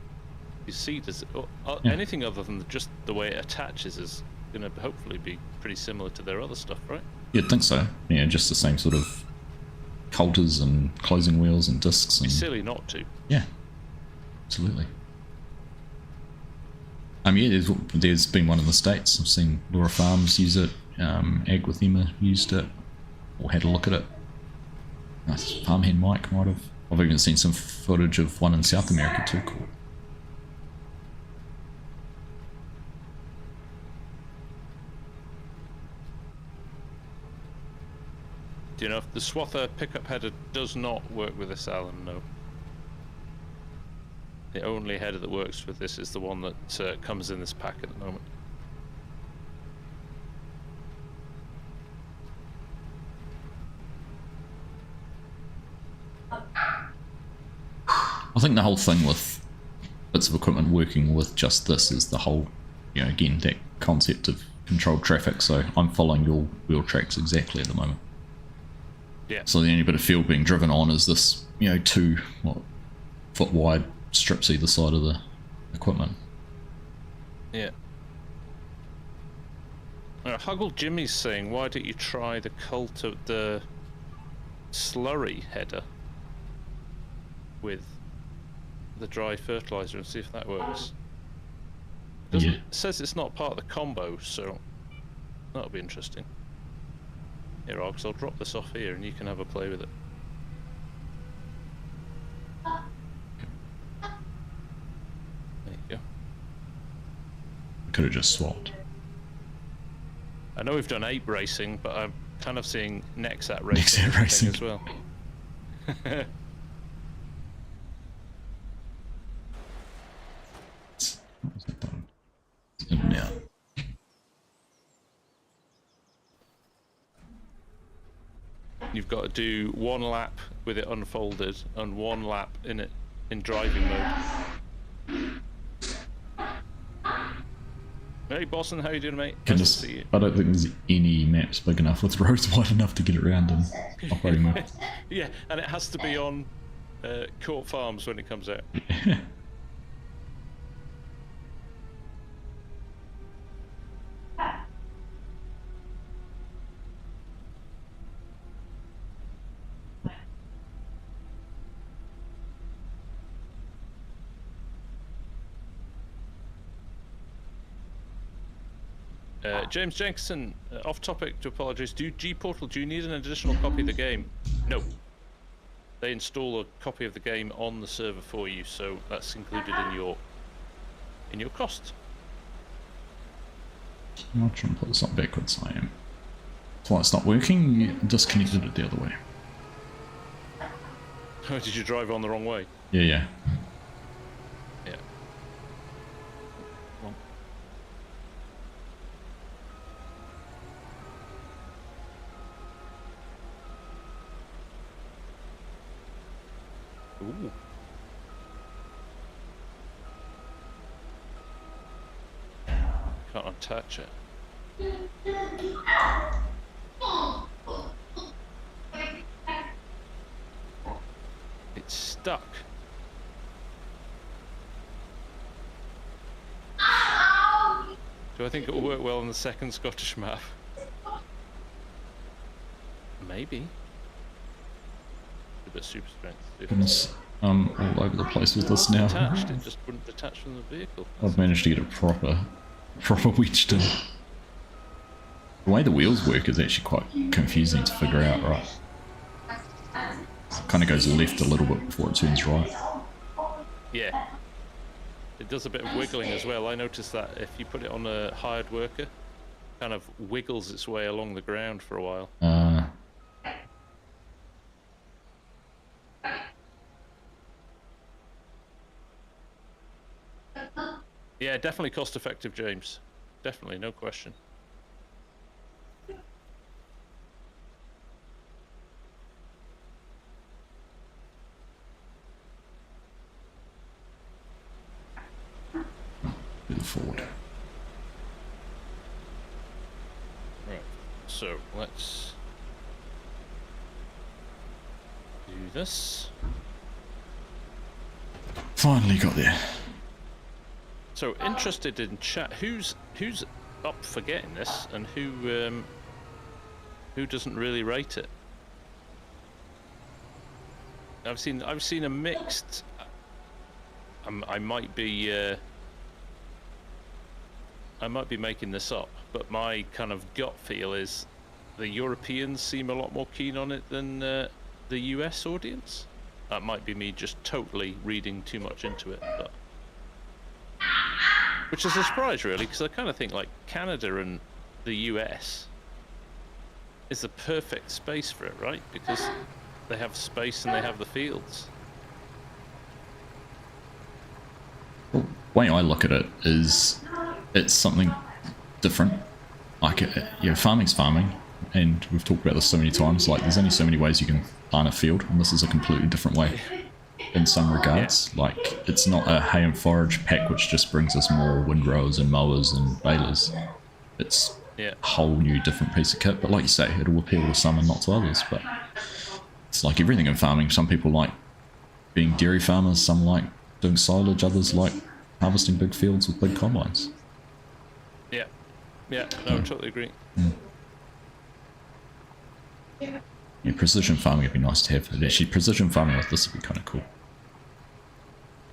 seeders, anything other than just the way it attaches is going to hopefully be pretty similar to their other stuff, right? You'd think so. Yeah, just the same sort of coulters and closing wheels and discs. It'd be silly not to. Yeah, absolutely. There's been one in the States. I've seen Laura Farms use it. Ag with Emma used it, or had a look at it. Farmhand Mike might have. I've even seen some footage of one in South America too. Cool. Do you know if the Swather pickup header does not work with this, Alan? No. The only header that works with this is the one that comes in this pack at the moment. I think the whole thing with bits of equipment working with just this is the whole, you know, again, that concept of controlled traffic. So I'm following your wheel tracks exactly at the moment. Yeah. So the only bit of field being driven on is this, you know, 2 foot wide strips either side of the equipment. Yeah. Huggle Jimmy's saying, why don't you try the cult of the slurry header with the dry fertilizer and see if that works? It says it's not part of the combo, so that'll be interesting. Here, Oggs, I'll drop this off here and you can have a play with it. could have just swapped. I know we've done ape racing, but I'm kind of seeing NEXAT racing, NEXAT racing as well. What was that button? In and out. You've got to do 1 lap with it unfolded and 1 lap in it in driving mode. Hey Boston, how you doing, mate? Nice to see you. I don't think there's any maps big enough with roads wide enough to get around in operating mode. Yeah, and it has to be on Court Farms when it comes out. James Jenkinson, off topic to apologise. Do you need an additional copy of the game? No. They install a copy of the game on the server for you, so that's included in your cost. I'll try and put this on backwards. I am. That's why it's not working. You disconnected it the other way. Oh, did you drive on the wrong way? Yeah, yeah. Yeah. Ooh. Can't untouch it. It's stuck. Do I think it will work well on the second Scottish map? Maybe. A bit super strength. I'm all over the place with this now. Detached. It just wouldn't detach from the vehicle. I've managed to get it proper wedged in. The way the wheels work is actually quite confusing to figure out, right? It kind of goes left a little bit before it turns right. Yeah. It does a bit of wiggling as well. I noticed that if you put it on a hired worker, it kind of wiggles its way along the ground for a while. Yeah, definitely cost effective, James. Definitely, no question. Move forward. Right, so let's do this. Finally got there. So interested in chat, who's up for getting this, and who doesn't really rate it? I've seen a mixed. I might be making this up, but my kind of gut feel is the Europeans seem a lot more keen on it than the US audience. That might be me just totally reading too much into it, but. Which is a surprise, really, because I kind of think like Canada and the US is the perfect space for it, right? Because they have space and they have the fields. The way I look at it is it's something different. Like, farming's farming, and we've talked about this so many times. Like, there's only so many ways you can plant a field, and this is a completely different way. In some regards, like it's not a hay and forage pack which just brings us more windrows and mowers and balers. It's a whole new different piece of kit, but like you say, it'll appeal to some and not to others. But it's like everything in farming. Some people like being dairy farmers, some like doing silage, others like harvesting big fields with big combines. Yeah, no, I totally agree. Yeah, precision farming would be nice to have. Actually, precision farming with this would be kind of cool.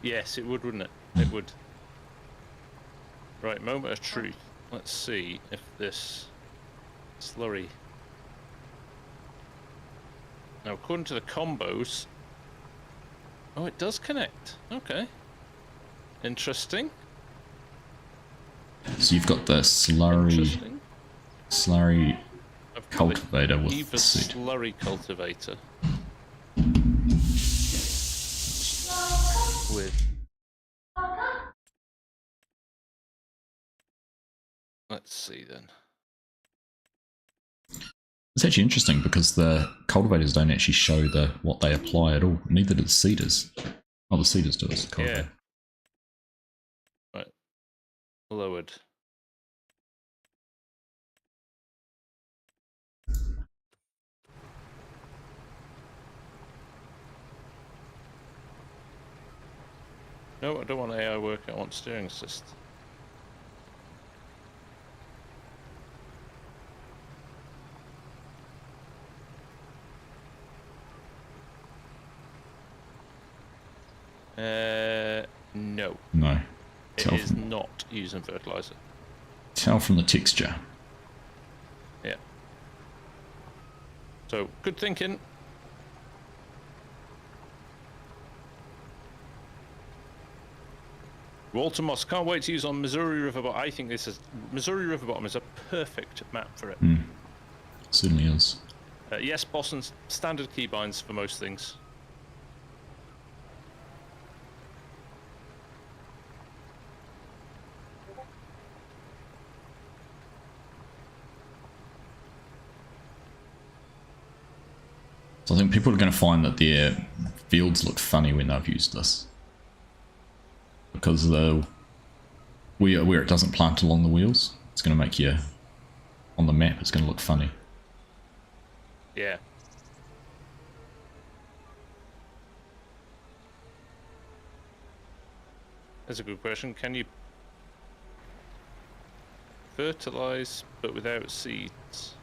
Yes, it would, wouldn't it? It would. Right, moment of truth. Let's see if this slurry. Now, according to the combos, oh, it does connect. Okay, interesting. So you've got the slurry I've got cultivator with Eva the seed. slurry cultivator. With, let's see then. It's actually interesting because the cultivators don't actually show what they apply at all. Neither do the seeders. Oh, the seeders do. It's the cultivator. Yeah. Right. Lowered. No, I don't want AI work. I want steering assist. No. No. It is not using fertilizer. Tell from the texture. Yeah. So, good thinking. Walter Moss, can't wait to use on Missouri River Bottom. I think Missouri River Bottom is a perfect map for it. Certainly is. Yes, Boston's standard keybinds for most things. So I think people are going to find that their fields look funny when they've used this. Because where it doesn't plant along the wheels, it's going to make you, on the map, it's going to look funny. Yeah. That's a good question. Can you fertilize but without seeds?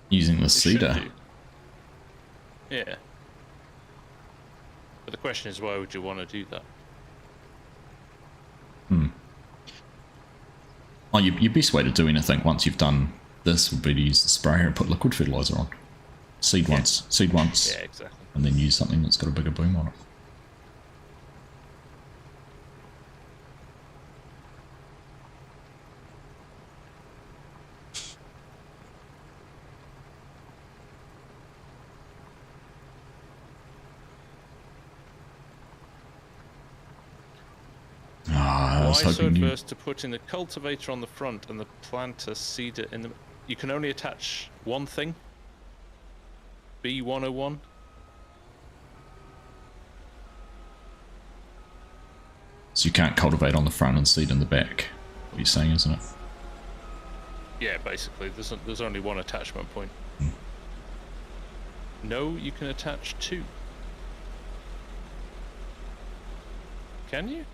Using the seeder. Yeah. But the question is, why would you want to do that? Well, your best way to do anything once you've done this would be to use the sprayer and put liquid fertilizer on. Seed once. Yeah, exactly. And then use something that's got a bigger boom on it. Why so adverse to putting the cultivator on the front and the planter seeder in the... You can only attach one thing? B101? So you can't cultivate on the front and seed in the back. What you're saying, isn't it? Yeah, basically. There's only one attachment point. No, you can attach two. Can you?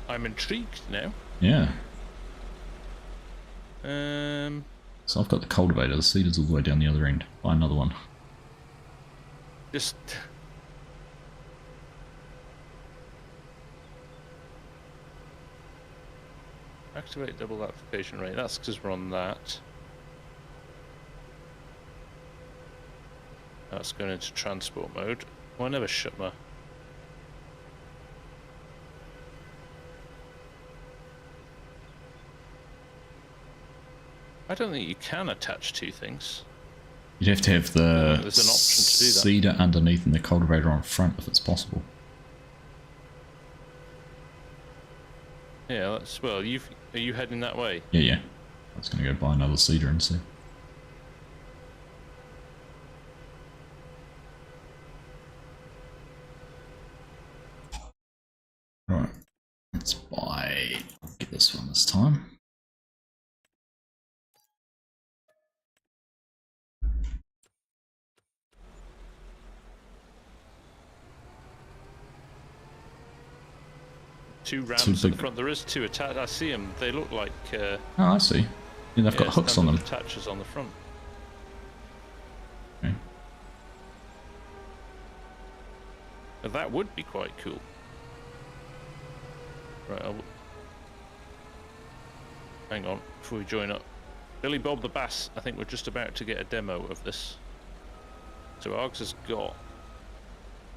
I'm intrigued now. Yeah. So I've got the cultivator, the seeder's all the way down the other end. Buy another one. Just... Activate double application rate. That's because we're on that. That's going into transport mode. Well, I never shut my... I don't think you can attach two things. You'd have to have the there's an option to do that. seeder underneath and the cultivator on front if it's possible. Yeah, that's... Well, are you heading that way? Yeah. I was going to go buy another seeder and see. Right. Let's buy... I'll get this one this time. Two rams at the front. There is two attached. I see them. They look like... Oh, I see. Yeah, they've got hooks on them. Attachers on the front. Okay. Now, that would be quite cool. Right, hang on, before we join up. Billy Bob the Bass, I think we're just about to get a demo of this. So Args has got...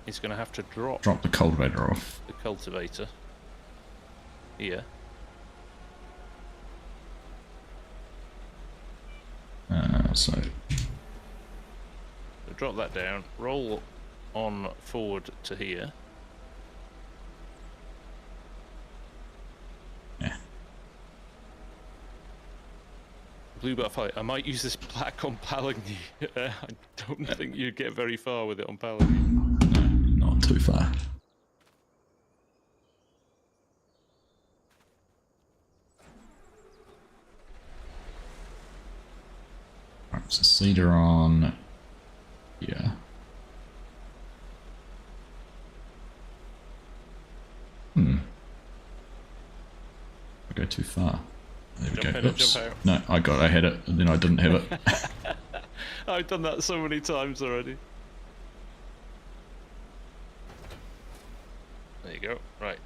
He's going to have to drop the cultivator off. the cultivator here. So Drop that down, roll on forward to here. yeah, Blue butterfly. I might use this black on Palagny. I don't think you'd get very far with it on Palagny. no, not too far. Right, so cedar on. Yeah. I go too far. There we Jump go. in and Oops. jump out. No, I had it, and then I didn't have it. I've done that so many times already. There you go. Right.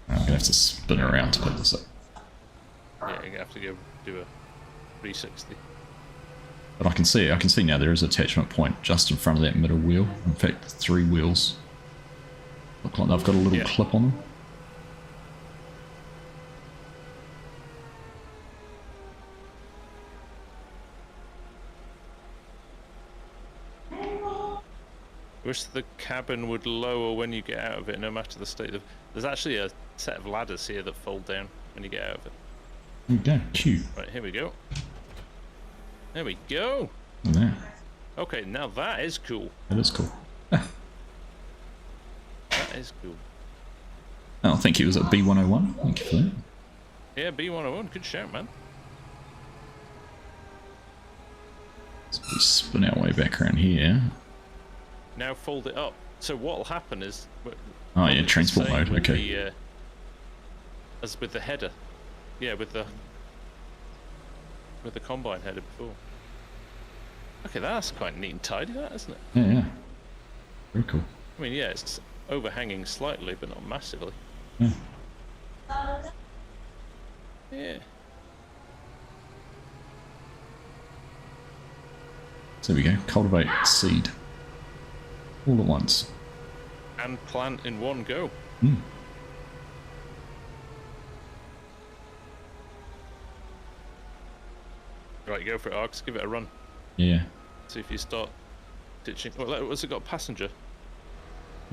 I'm gonna have to spin around to put this up. Yeah, you're gonna have to go do a 360. But I can see now there is an attachment point just in front of that middle wheel. In fact, 3 wheels. Look like they've got a little clip on them. Wish the cabin would lower when you get out of it, no matter the state of... There's actually a set of ladders here that fold down when you get out of it. There we go, cute. Right, here we go. There we go. There. Okay, now that is cool. That is cool. That is cool. Oh, thank you. Was it B101? Thank you for that. Yeah, B101. Good shout, man. So we spin our way back around here. Now fold it up. So what'll happen is... Oh yeah, transport mode, okay. The, as with the header. Yeah, with the combine header before. Okay, that's quite neat and tidy, that, isn't it? Yeah, yeah. Very cool. I mean, yeah, it's overhanging slightly, but not massively. Yeah. Yeah. So there we go. Cultivate seed. All at once. And plant in one go. Hmm. Right, go for it, Arx. Give it a run. Yeah. See if you start ditching. Well, what's it got? Passenger?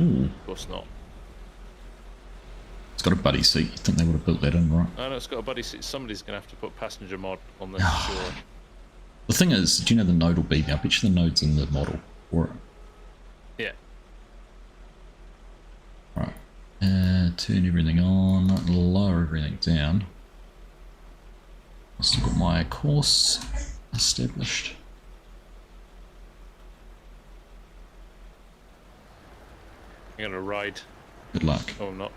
Ooh. Of course not. It's got a buddy seat. You think they would have built that in, right? Oh no, it's got a buddy seat. Somebody's going to have to put passenger mod on this, sure. The thing is, do you know the node will be there? I bet you the node's in the model for it. Yeah. Right. Turn everything on, lower everything down. I've still got my course established. I'm going to ride. Good luck. Oh, I'm not.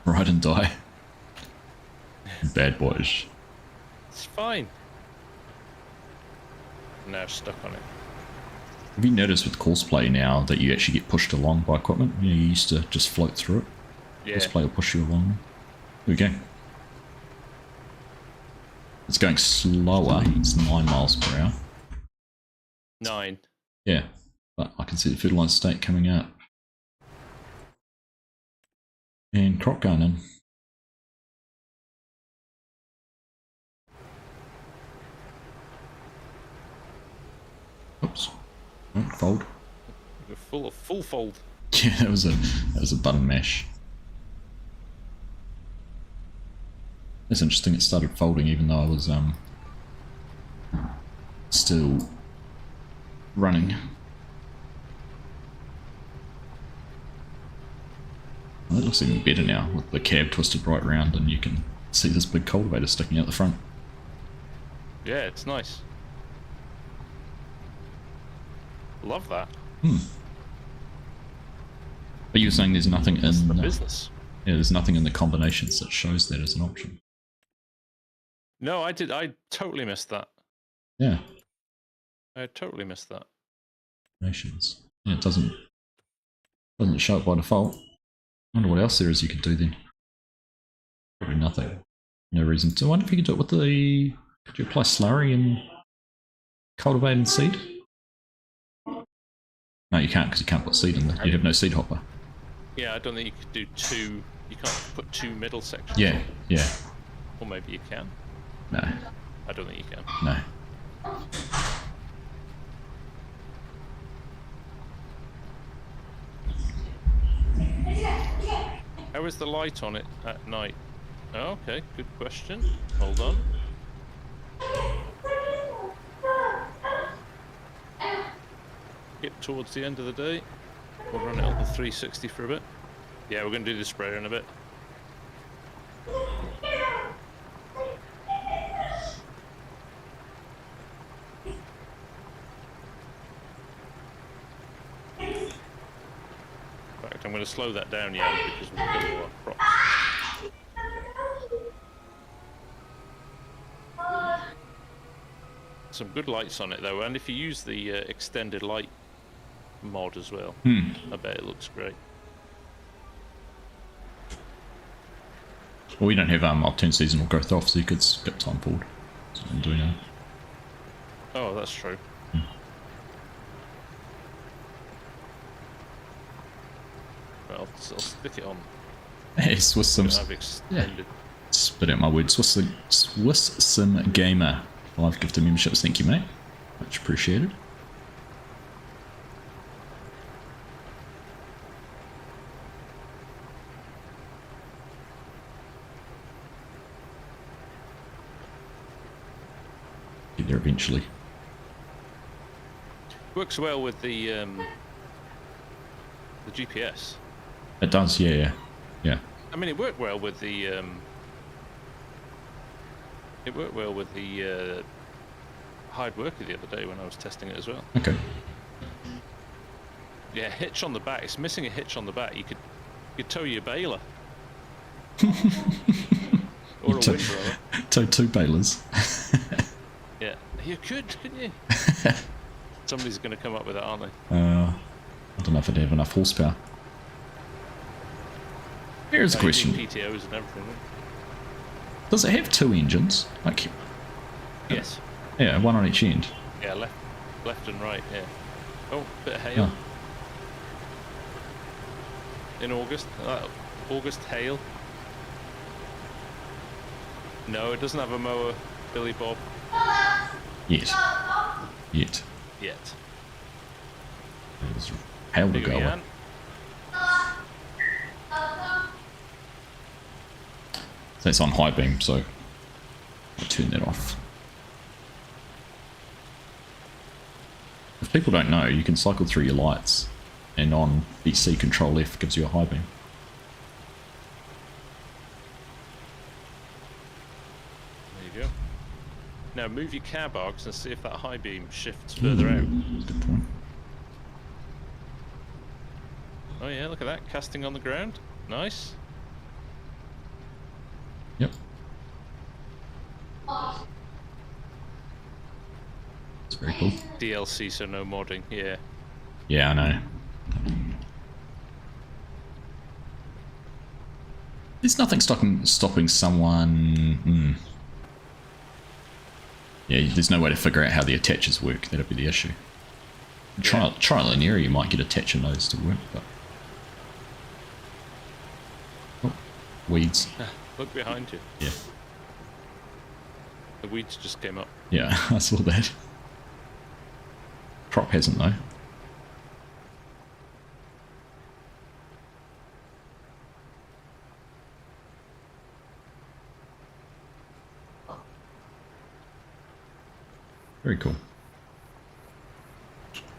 Ride and die. Bad boys. It's fine. I'm now stuck on it. Have you noticed with courseplay now that you actually get pushed along by equipment? You know, you used to just float through it. Yeah. Courseplay will push you along. Here we go. It's going slower. It's 9 miles per hour. 9. Yeah, but I can see the fertilized state coming up. And crop going in. Oops. Don't fold. Full fold. Yeah, that was a button mash. It's interesting. It started folding even though I was still running. Well, that looks even better now with the cab twisted right round, and you can see this big cultivator sticking out the front. Yeah, it's nice. Love that. But you were saying there's nothing in the business. Yeah, there's nothing in the combinations that shows that as an option. No, I totally missed that. Yeah. I totally missed that. Combinations. Yeah, it doesn't show it by default. I wonder what else there is you could do then. Probably nothing. No reason to. I wonder if you could do it with the Do you apply slurry in cultivated seed? No, you can't because you can't put seed in there. You have no seed hopper. Yeah, I don't think you could do two. You can't put two middle sections. Yeah, yeah. Or maybe you can. No. I don't think you can. No. How is the light on it at night? Oh, okay, good question. Hold on. Get towards the end of the day. We'll run it on the 360 for a bit. Yeah, we're going to do the sprayer in a bit. In fact, I'm going to slow that down, yeah, because we'll kill all our crops. Some good lights on it though, and if you use the extended light mod as well, I bet it looks great. Well, we don't have upturned seasonal growth off, so you could skip time forward. That's what I'm doing now. Oh, that's true. Well, I'll stick it on. Hey, Swiss Sims. I've extended. Spit out my words. Swiss Sim Gamer. 5 gifted memberships. Thank you, mate. Much appreciated. Get there eventually. Works well with the GPS. It does, yeah. I mean, it worked well with the hired worker the other day when I was testing it as well. Okay. Yeah, hitch on the back. It's missing a hitch on the back. You could tow your baler. Or a windrower. Tow 2 balers. Yeah, you couldn't you? Somebody's going to come up with that, aren't they? I don't know if I'd have enough horsepower. Here's a question. PTOs and everything. Does it have 2 engines? Like, yes. Yeah, one on each end. Yeah, left and right. Yeah. Oh, bit of hail. In August. August hail. No, it doesn't have a mower, Billy Bob. Yet. There's hail to go with. So it's on high beam, so I'll turn that off. If people don't know, you can cycle through your lights, and on BC Control F gives you a high beam. There you go. Now move your car box and see if that high beam shifts further out. Good point. Oh yeah, look at that, casting on the ground. Nice. Yep. It's very cool. DLC, so no modding, yeah. Yeah, I know. There's nothing stopping someone... Yeah, there's no way to figure out how the attachers work. That'd be the issue. Try linear, you might get attach nodes to work, but... Oh, weeds. Look behind you. Yeah. The weeds just came up. Yeah, I saw that. Crop hasn't though. Very cool.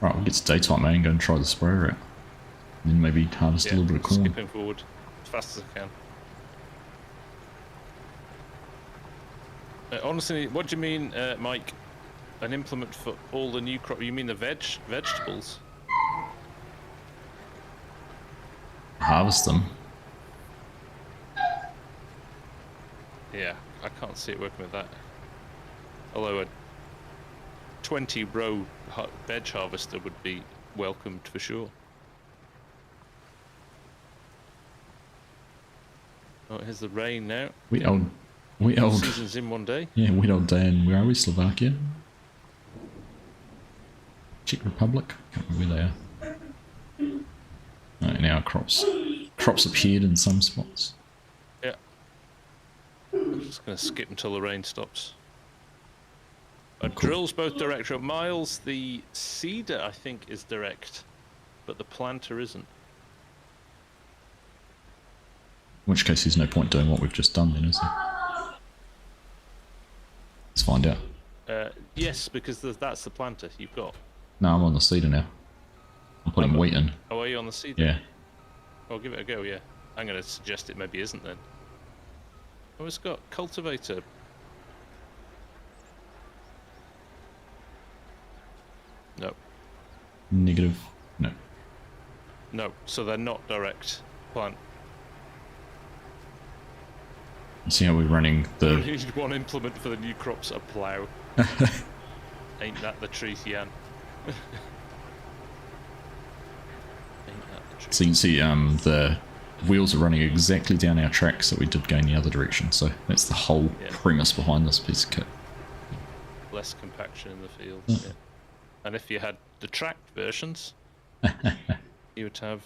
Right, we'll get to daytime, mate, and go and try the sprayer out. And then maybe harvest a little bit of corn. Skipping forward as fast as I can. Honestly, what do you mean, Mike? An implement for all the new crop? You mean the vegetables? Harvest them. Yeah, I can't see it working with that. Although a 20-row veg harvester would be welcomed for sure. Oh, here's the rain now. We old. Season's in one day. Yeah, we old Dan. Where are we? Slovakia? Czech Republic? Can't remember where they are. Right, now crops appeared in some spots. Yeah. I'm just going to skip until the rain stops. Cool. Drills both direct. Miles, the seeder I think is direct, but the planter isn't. In which case there's no point doing what we've just done then, is there? Let's find out. Yes, because that's the planter you've got. No, I'm on the seeder now. I'm putting wheat in. Oh, are you on the seeder? Yeah. I'll give it a go, yeah. I'm going to suggest it maybe isn't then. Oh, it's got cultivator. No. Negative. No. No, so they're not direct plant. See how we're running We the... need one implement for the new crops, a plough. Ain't that the truth, Jan? Ain't that the truth? So you can see the wheels are running exactly down our tracks that we did going the other direction. So that's the whole premise behind this piece of kit. Less compaction in the field. Yeah. And if you had the tracked versions, you would have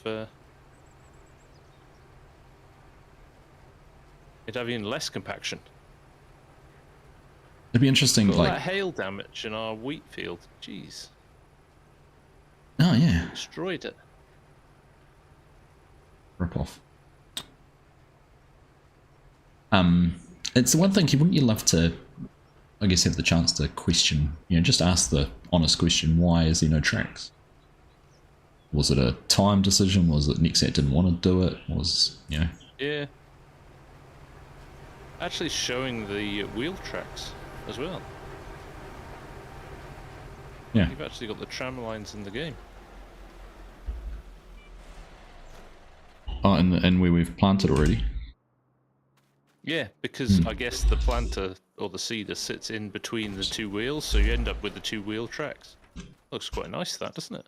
you'd have even less compaction. It'd be interesting, Got like... that hail damage in our wheat field. Jeez. Oh, yeah. Destroyed it. Rip off. It's the one thing, wouldn't you love to, I guess, have the chance to question, just ask the honest question, why is there no tracks? Was it a time decision? Was it NEXAT didn't want to do it? Yeah. Actually showing the wheel tracks as well. Yeah. You've actually got the tram lines in the game. Oh, and where we've planted already. Yeah, because I guess the planter or the seeder sits in between the two wheels, so you end up with the two wheel tracks. Looks quite nice, that, doesn't it?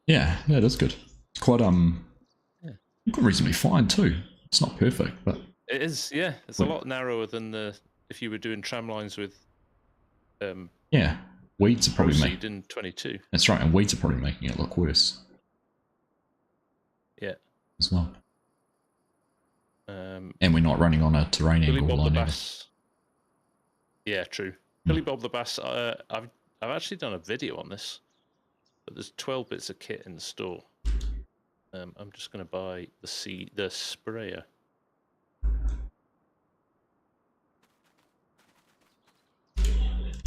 Yeah, it is good. It's quite reasonably fine too. It's not perfect, but it is. Yeah, it's a lot narrower than if you were doing tram lines with. Yeah, weeds are probably making in 22. That's right, and weeds are probably making it look worse. Yeah. As well. And we're not running on a terrain Billy angle Bob line the either. Bass. Yeah, true. Billy Bob the Bass. I've actually done a video on this, but there's 12 bits of kit in the store. I'm just going to buy the sprayer.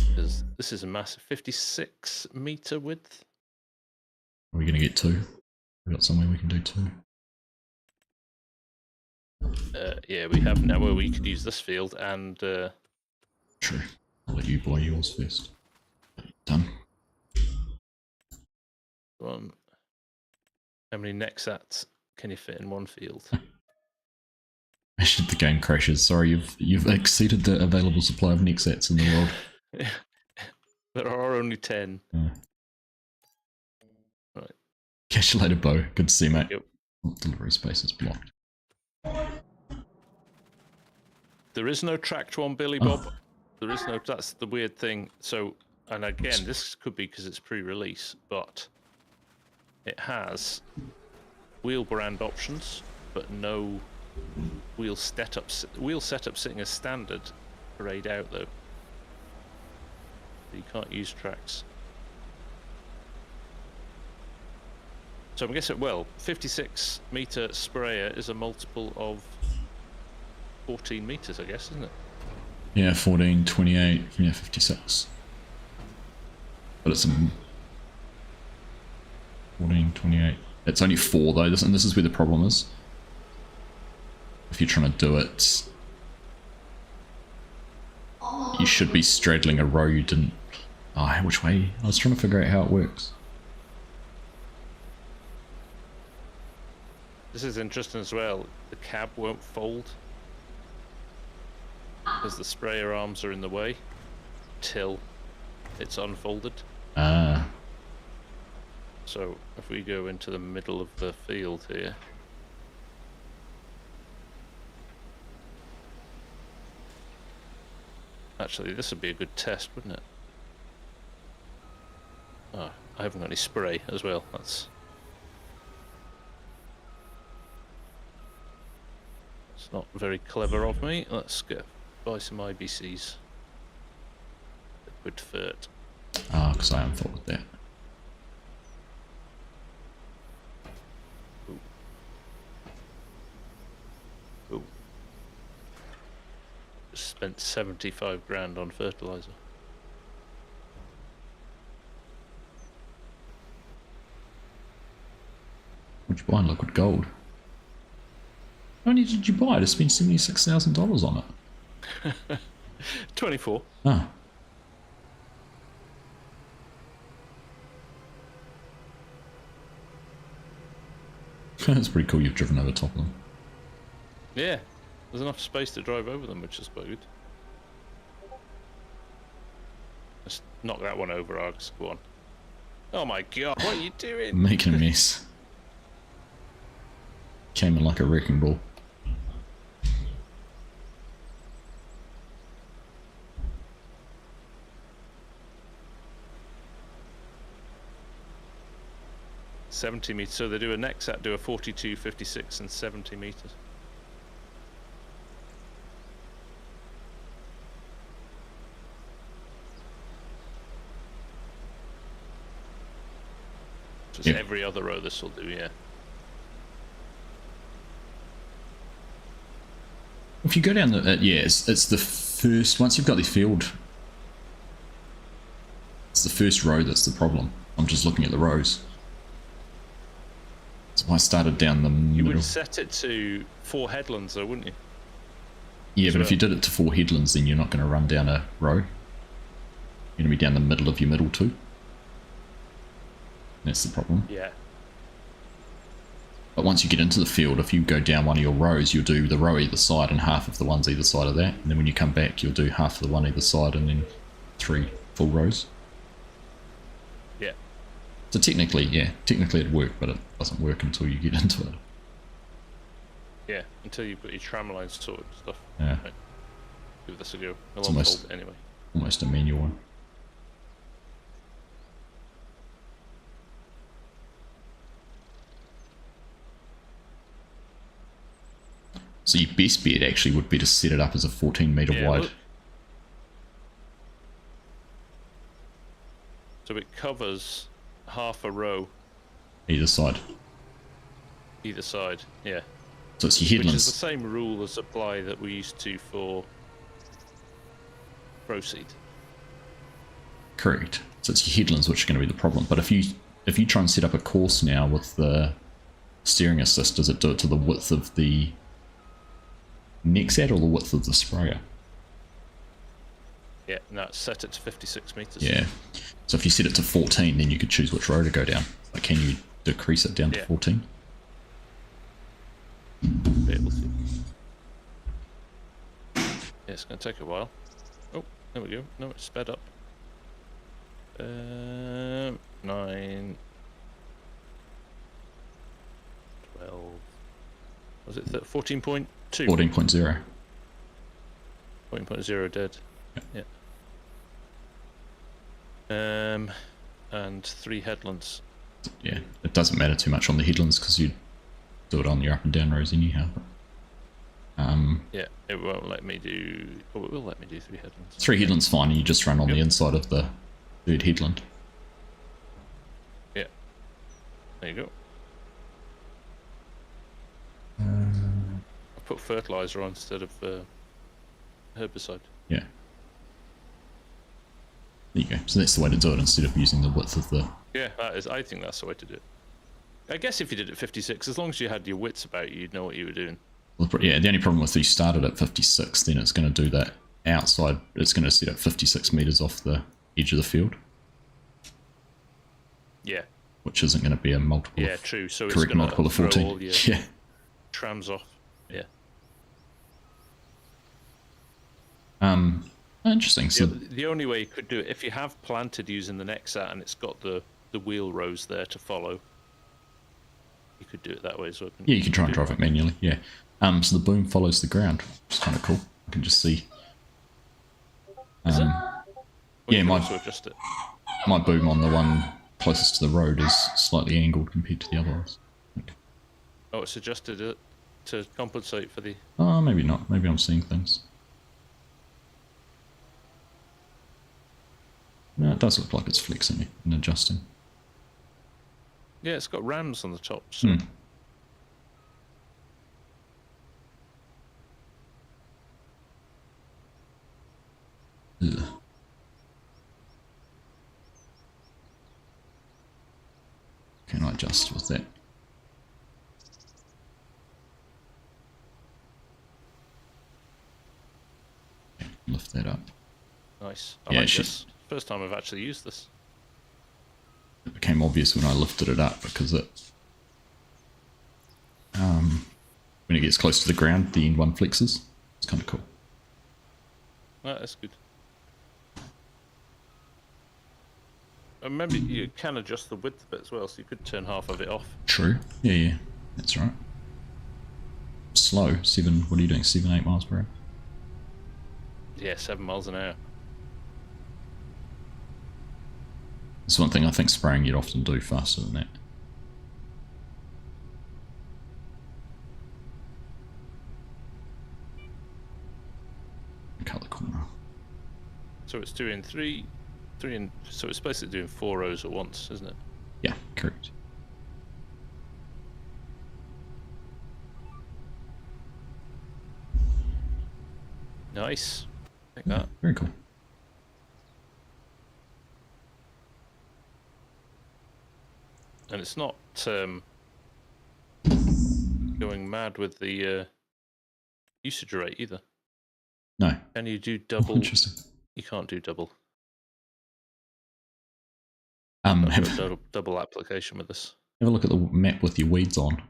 Because this is a massive 56 meter width. Are we going to get two? We've got somewhere we can do two. Yeah, we have now where we could use this field and... True. I'll let you buy yours first. Done. One. How many NEXATs can you fit in one field? Imagine the game crashes. Sorry, you've exceeded the available supply of NEXATs in the world. There are only 10. Yeah. Right. Catch you later, Bo. Good to see you, mate. Yep. Delivery space is blocked. There is no tracked one, Billy Bob. There is no... That's the weird thing. So, and again, this could be because it's pre-release, but it has wheel brand options, but no wheel setup. Wheel setup sitting as standard, grayed out though. You can't use tracks. So I'm guessing, well, 56 meter sprayer is a multiple of 14 meters, I guess, isn't it? Yeah, 14, 28, yeah, 56. But it's 14, 28. It's only 4 though, and this is where the problem is. If you're trying to do it, you should be straddling a row you didn't... Oh, which way? I was trying to figure out how it works. This is interesting as well. The cab won't fold because the sprayer arms are in the way till it's unfolded. Ah. So if we go into the middle of the field here, Actually, this would be a good test, wouldn't it? Oh, I haven't got any spray as well. That's not very clever of me. Let's go buy some IBCs. Liquid fert. Ah, because I am full with that. Ooh. Ooh. Just spent 75 grand on fertilizer. What'd you buy in liquid gold? How many did you buy to spend $76,000 on it? 24. Ah. That's pretty cool you've driven over top of them. Yeah, there's enough space to drive over them, which is quite good. Let's knock that one over, Argus. Go on. Oh my god, what are you doing? Making a mess. Came in like a wrecking ball. $70 meters. So they do a NEXAT, do a 42, 56, and 70 meters. Just every other row this will do, yeah. If you go down the, yeah, it's the first, once you've got the field, it's the first row that's the problem. I'm just looking at the rows. So I started down the middle. You would set it to 4 headlands though, wouldn't you? Yeah, but if you did it to 4 headlands, then you're not going to run down a row. You're going to be down the middle of your middle too. That's the problem. Yeah. But once you get into the field, if you go down one of your rows, you'll do the row either side and half of the ones either side of that. And then when you come back, you'll do half of the one either side and then 3 full rows. Yeah. So technically, yeah, technically it'd work, but it doesn't work until you get into it. Yeah, until you've got your tram lines sorted and stuff. Yeah. Right. Give this a go. It's almost, anyway. Almost a manual one. So your best bet actually would be to set it up as a 14 metre wide. Look. So it covers half a row. Either side. Either side, yeah. So it's your headlands. Which is the same rule as apply that we used to for Proceed. Correct. So it's your headlands which are going to be the problem. But if you try and set up a course now with the steering assist, does it do it to the width of the NEXAT or the width of the sprayer? Yeah, no, set it to 56 meters. Yeah. So if you set it to 14, then you could choose which row to go down. Like, can you decrease it down to 14? Be able to. Yeah, it's going to take a while. Oh, there we go. No, it's sped up. 9, 12. Was it 14.2? 14.0. 14.0 dead. Yeah. And 3 headlands. Yeah, it doesn't matter too much on the headlands because you do it on your up and down rows anyhow. Yeah, it won't let me do. Oh, it will let me do 3 headlands. 3 headlands fine, and you just run on the inside of the 3rd headland. Yeah. There you go. I put fertilizer on instead of herbicide. Yeah. There you go. So that's the way to do it instead of using the width of the... Yeah, that is. I think that's the way to do it. I guess if you did it 56, as long as you had your wits about you, you'd know what you were doing. Yeah, the only problem with if you started at 56, then it's going to do that outside. It's going to set up 56 metres off the edge of the field. Yeah. Which isn't going to be a multiple. Yeah, true. So it's correct going multiple to of 14. all your Yeah. trams off. Yeah. Interesting. So the only way you could do it, if you have planted using the NEXAT and it's got the wheel rows there to follow, you could do it that way as well. Yeah, you can try and drive it manually. Yeah. So the boom follows the ground, which is kind of cool. You can just see Is it? Yeah, you can my also adjust it. my boom on the one closest to the road is slightly angled compared to the other ones. Oh, it's adjusted it to compensate for the... Oh, maybe not. Maybe I'm seeing things. No, it does look like it's flexing and adjusting. Yeah, it's got rams on the top, so... Ugh. Can I adjust with that? Okay, lift that up. Nice. I Yeah, like this. First time I've actually used this. It became obvious when I lifted it up because it, when it gets close to the ground, the end one flexes. It's kind of cool. Oh, that's good. Remember, you can adjust the width of it as well, so you could turn half of it off. True. Yeah, yeah. That's right. Slow. What are you doing? 7, 8 miles per hour? Yeah, 7 miles an hour. That's one thing I think spraying you'd often do faster than that. Cut the corner. So it's doing so it's basically doing 4 rows at once, isn't it? Yeah, correct. Nice. Like that. Very cool. And it's not going mad with the usage rate either. No. Can you do double? Oh, interesting. You can't do double. Have Double application with this. a look at the map with your weeds on.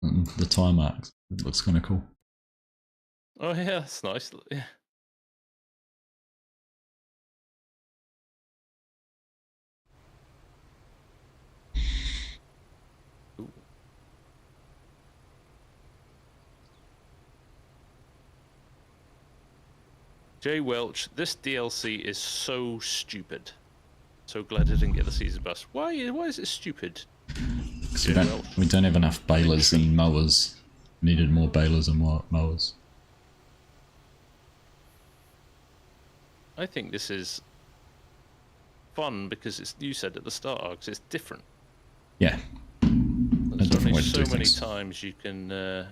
And the tire marks. It looks kind of cool. Oh yeah, that's nice. Yeah. Ooh. Jay Welch, this DLC is so stupid. So glad I didn't get the season pass. Why is it stupid? Because we don't have enough balers and mowers. Needed more balers and more mowers. I think this is fun because it's, you said at the start, because it's different. Yeah. There's only so many times you can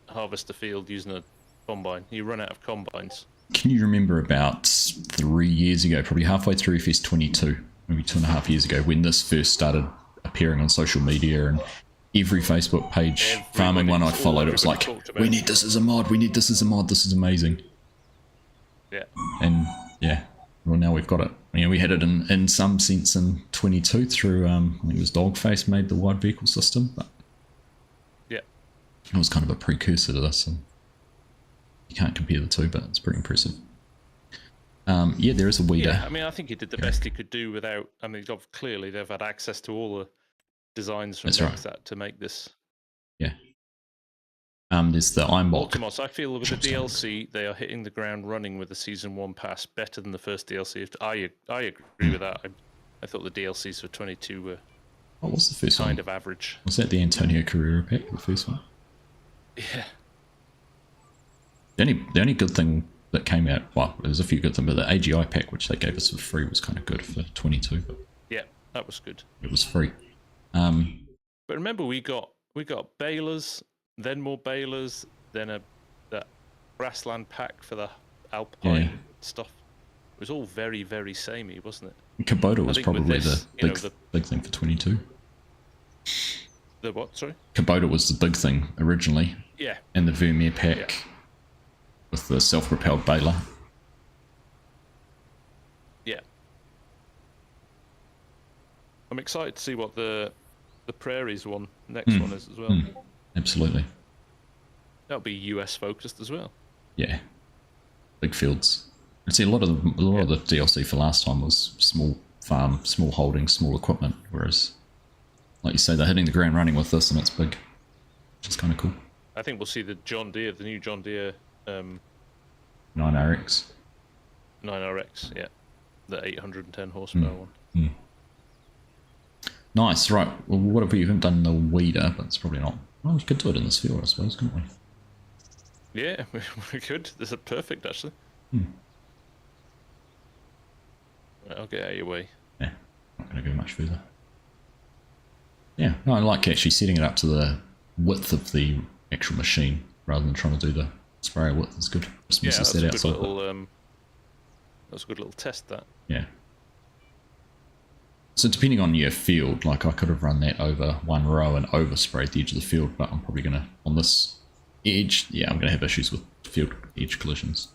harvest a field using a combine. You run out of combines. Can you remember about 3 years ago, probably halfway through FS25, maybe 2.5 years ago, when this first started appearing on social media and every Facebook page, farming one I followed, it was like, we need this as a mod, we need this as a mod, this is amazing. Yeah. And yeah, well now we've got it. Yeah, we had it in some sense in 22 through, I think it was Dogface made the wide vehicle system, but yeah, it was kind of a precursor to this. And you can't compare the two, but it's pretty impressive. Yeah, there is a weeder. Yeah, I mean, I think he did the best he could do without. I mean, clearly they've had access to all the designs from NEXAT to make this. Yeah. There's the Ironblock. Ultimos, I feel with the DLC they are hitting the ground running with the Season 1 pass better than the first DLC. I agree with that. I thought the DLCs for 22 were what was the first kind one? of average. Was that the Antonio Carrera pack, the first one? Yeah. The only good thing that came out, well, there's a few good things, but the AGI pack, which they gave us for free, was kind of good for 22. But yeah, that was good. it was free. But remember, we got balers, then more balers, then that grassland pack for the alpine stuff. It was all very, very samey, wasn't it? Kubota was probably the big thing for 22. The what, sorry? Kubota was the big thing originally. Yeah. And the Vermeer pack with the self-propelled baler. Yeah. I'm excited to see what the Prairies one, next one is as well. Absolutely. That'll be US focused as well. Yeah. Big fields. I'd see a lot of the DLC for last time was small farm, small holding, small equipment, whereas, like you say, they're hitting the ground running with this and it's big, which is kind of cool. I think we'll see the new John Deere 9RX. 9RX, yeah. The 810 horsepower one. Mm. Nice, right. Well, what if we haven't done the weeder, but it's probably not. Well, we could do it in this field, I suppose, couldn't we? Yeah, we could. This is perfect, actually. Right, I'll get out of your way. Yeah, not going to go much further. Yeah, no, I like actually setting it up to the width of the actual machine rather than trying to do the sprayer width. It's good. Just Yeah, misses that's that a good outside. little. That's a good little test. That. Yeah. So depending on your field, like I could have run that over one row and oversprayed the edge of the field, but I'm probably going to, on this edge, yeah, I'm going to have issues with field edge collisions.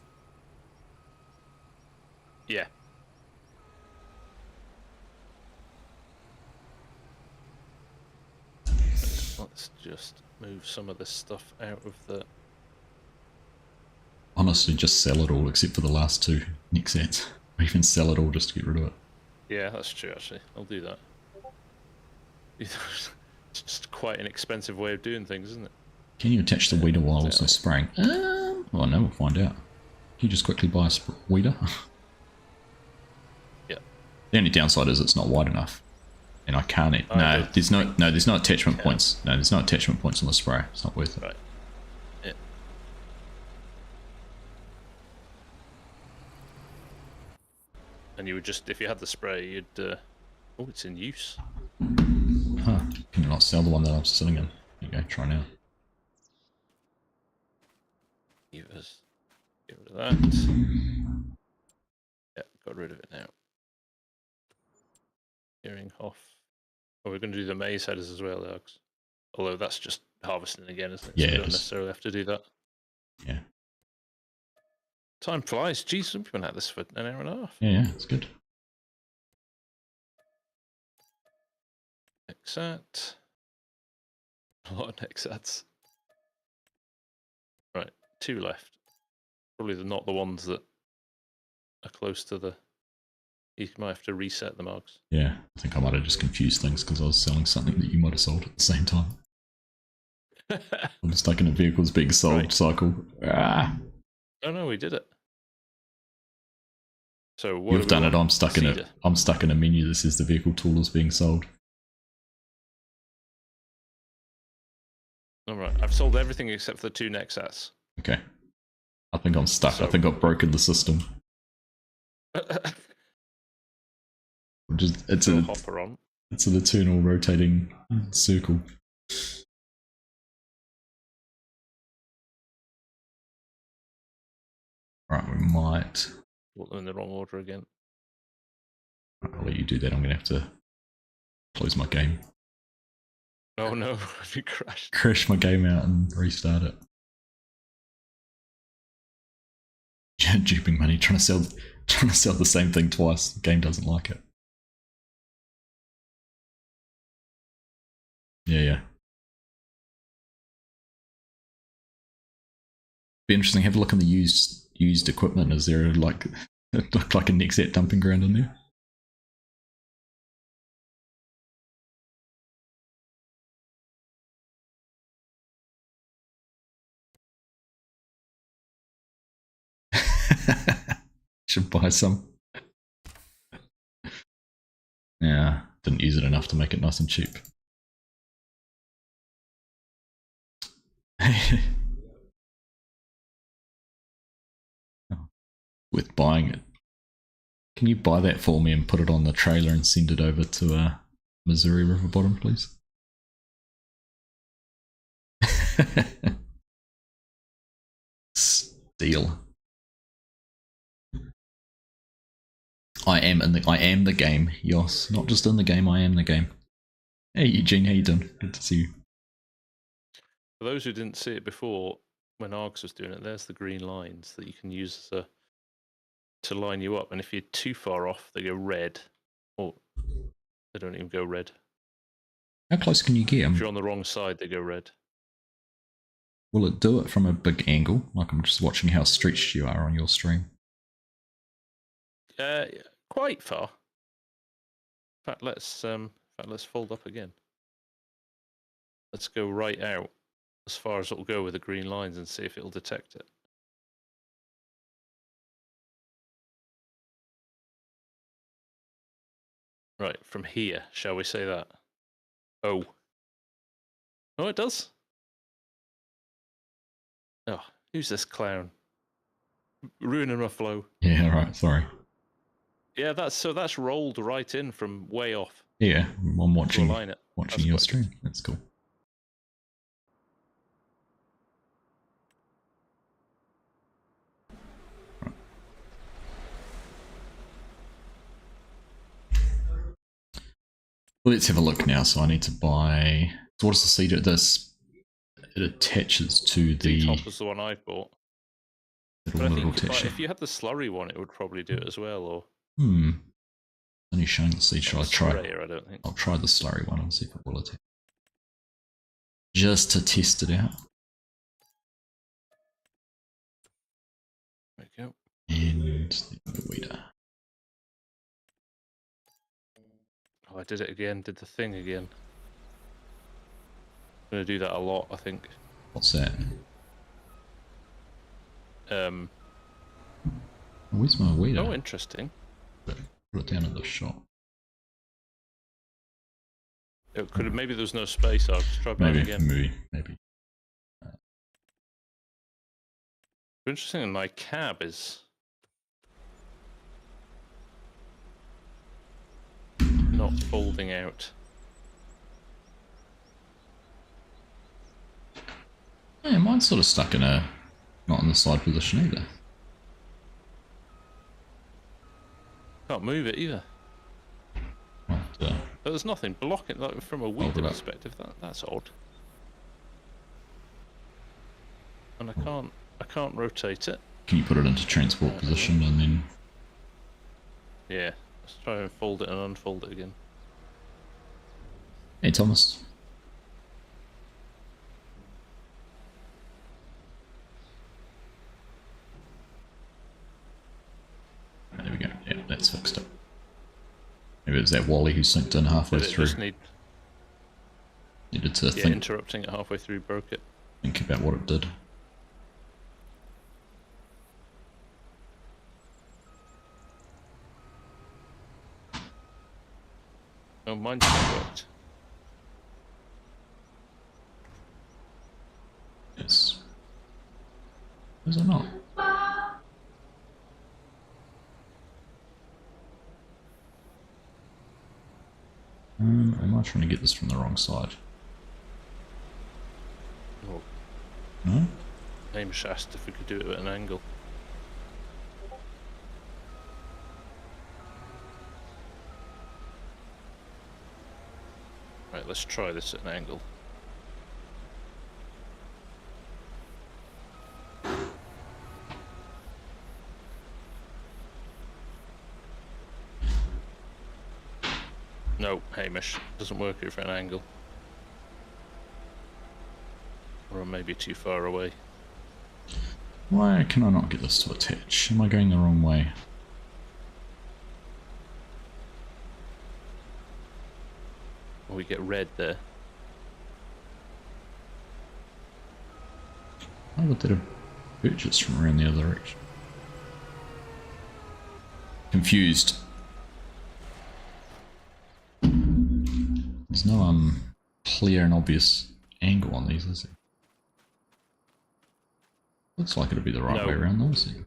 Yeah. Let's just move some of this stuff out of the... Honestly, just sell it all except for the last two NEXATs. Or even sell it all just to get rid of it. Yeah, that's true, actually. I'll do that. It's just quite an expensive way of doing things, isn't it? Can you attach the weeder while also spraying? Oh no, we'll find out. Can you just quickly buy a weeder? Yeah. The only downside is it's not wide enough. And I can't... there's no attachment points. No, there's no attachment points on the sprayer. It's not worth it. Right. Yeah. And you would just, if you had the spray, you'd... oh, it's in use. Huh. Can you not sell the one that I'm sitting in? There you go, try now. Get rid of that. Yeah, got rid of it now. Gearing off. Oh, we're going to do the maize headers as well, Alex. Although that's just harvesting again, isn't it? Yeah, So we don't necessarily have to do that. Yeah. Time flies. Jeez, we've been at this for an hour and a half. Yeah, it's good. NEXAT. A lot of NEXATs. Right, 2 left. Probably not the ones that are close to the... You might have to reset the marks. Yeah, I think I might have just confused things because I was selling something that you might have sold at the same time. I'm stuck in a vehicle's being sold cycle. Ah. Oh no, we did it. So what You've done it. I'm stuck in a. I'm stuck in a menu that says the vehicle tool is being sold. All right, I've sold everything except for the 2 NEXATs. Okay. I think I'm stuck. So, I think I've broken the system. It's an eternal rotating circle. Right, we might. Put them in the wrong order again. I'll let you do that. I'm going to have to close my game. Oh no, you crashed. Crash my game out and restart it. Duping money, trying to sell the same thing twice. The game doesn't like it. Yeah. Be interesting. Have a look in the used equipment. Is there like look like a NEXAT dumping ground in there? Should buy some. Yeah, didn't use it enough to make it nice and cheap. Worth buying it. Can you buy that for me and put it on the trailer and send it over to Missouri River Bottom, please? Steal. I am the game, Yos. Not just in the game, I am the game. Hey Eugene, how you doing? Good to see you. For those who didn't see it before, when Args was doing it, there's the green lines that you can use to line you up. And if you're too far off, they go red. Or they don't even go red. How close can you get? If you're on the wrong side, they go red. Will it do it from a big angle? Like I'm just watching how stretched you are on your stream. Quite far. In fact, let's fold up again. Let's go right out as far as it'll go with the green lines and see if it'll detect it. Right, from here, shall we say that? Oh. Oh, it does? Oh, who's this clown? Ruining my flow. Yeah, right, sorry. Yeah, that's rolled right in from way off. Yeah, I'm watching Align it. watching your stream. That's cool. Well, let's have a look now. So I need to buy. So what does the seed do? This it attaches to the. D-top was the one I bought. But I think if you had the slurry one, it would probably do it as well. Or only showing the seed. Should I try? Sprayer, I don't think. I'll try the slurry one and see if it will attack. Just to test it out. There we go. And the weeder. Oh, I did it again. Did the thing again. I'm gonna do that a lot, I think. What's that? Where's my weeder? Oh, interesting. Put it down in the shop. It could have, maybe there was no space. I'll just try buying again. Maybe. Interesting. My cab is not folding out. Yeah, mine's sort of stuck in a not in the side position either. Can't move it either. But there's nothing blocking. Like, from a weeder perspective, that's odd. And I can't rotate it. Can you put it into transport position and then? Yeah, let's try and fold it and unfold it again. Hey Thomas. There we go. Yeah, that's fixed it. Maybe it was that Wally who synced in halfway through. Just needed to think. Interrupting it halfway through broke it. Think about what it did. Oh, mine's not worked. Yes. Is it not? Am I trying to get this from the wrong side? Oh. No? Hamish asked if we could do it at an angle. Right, let's try this at an angle. No, Hamish, doesn't work here for an angle. Or maybe too far away. Why can I not get this to attach? Am I going the wrong way? Or we get red there. Why would that have purchased from around the other direction? Confused. There's no clear and obvious angle on these, is there? Looks like it'd be the right way around though, is it?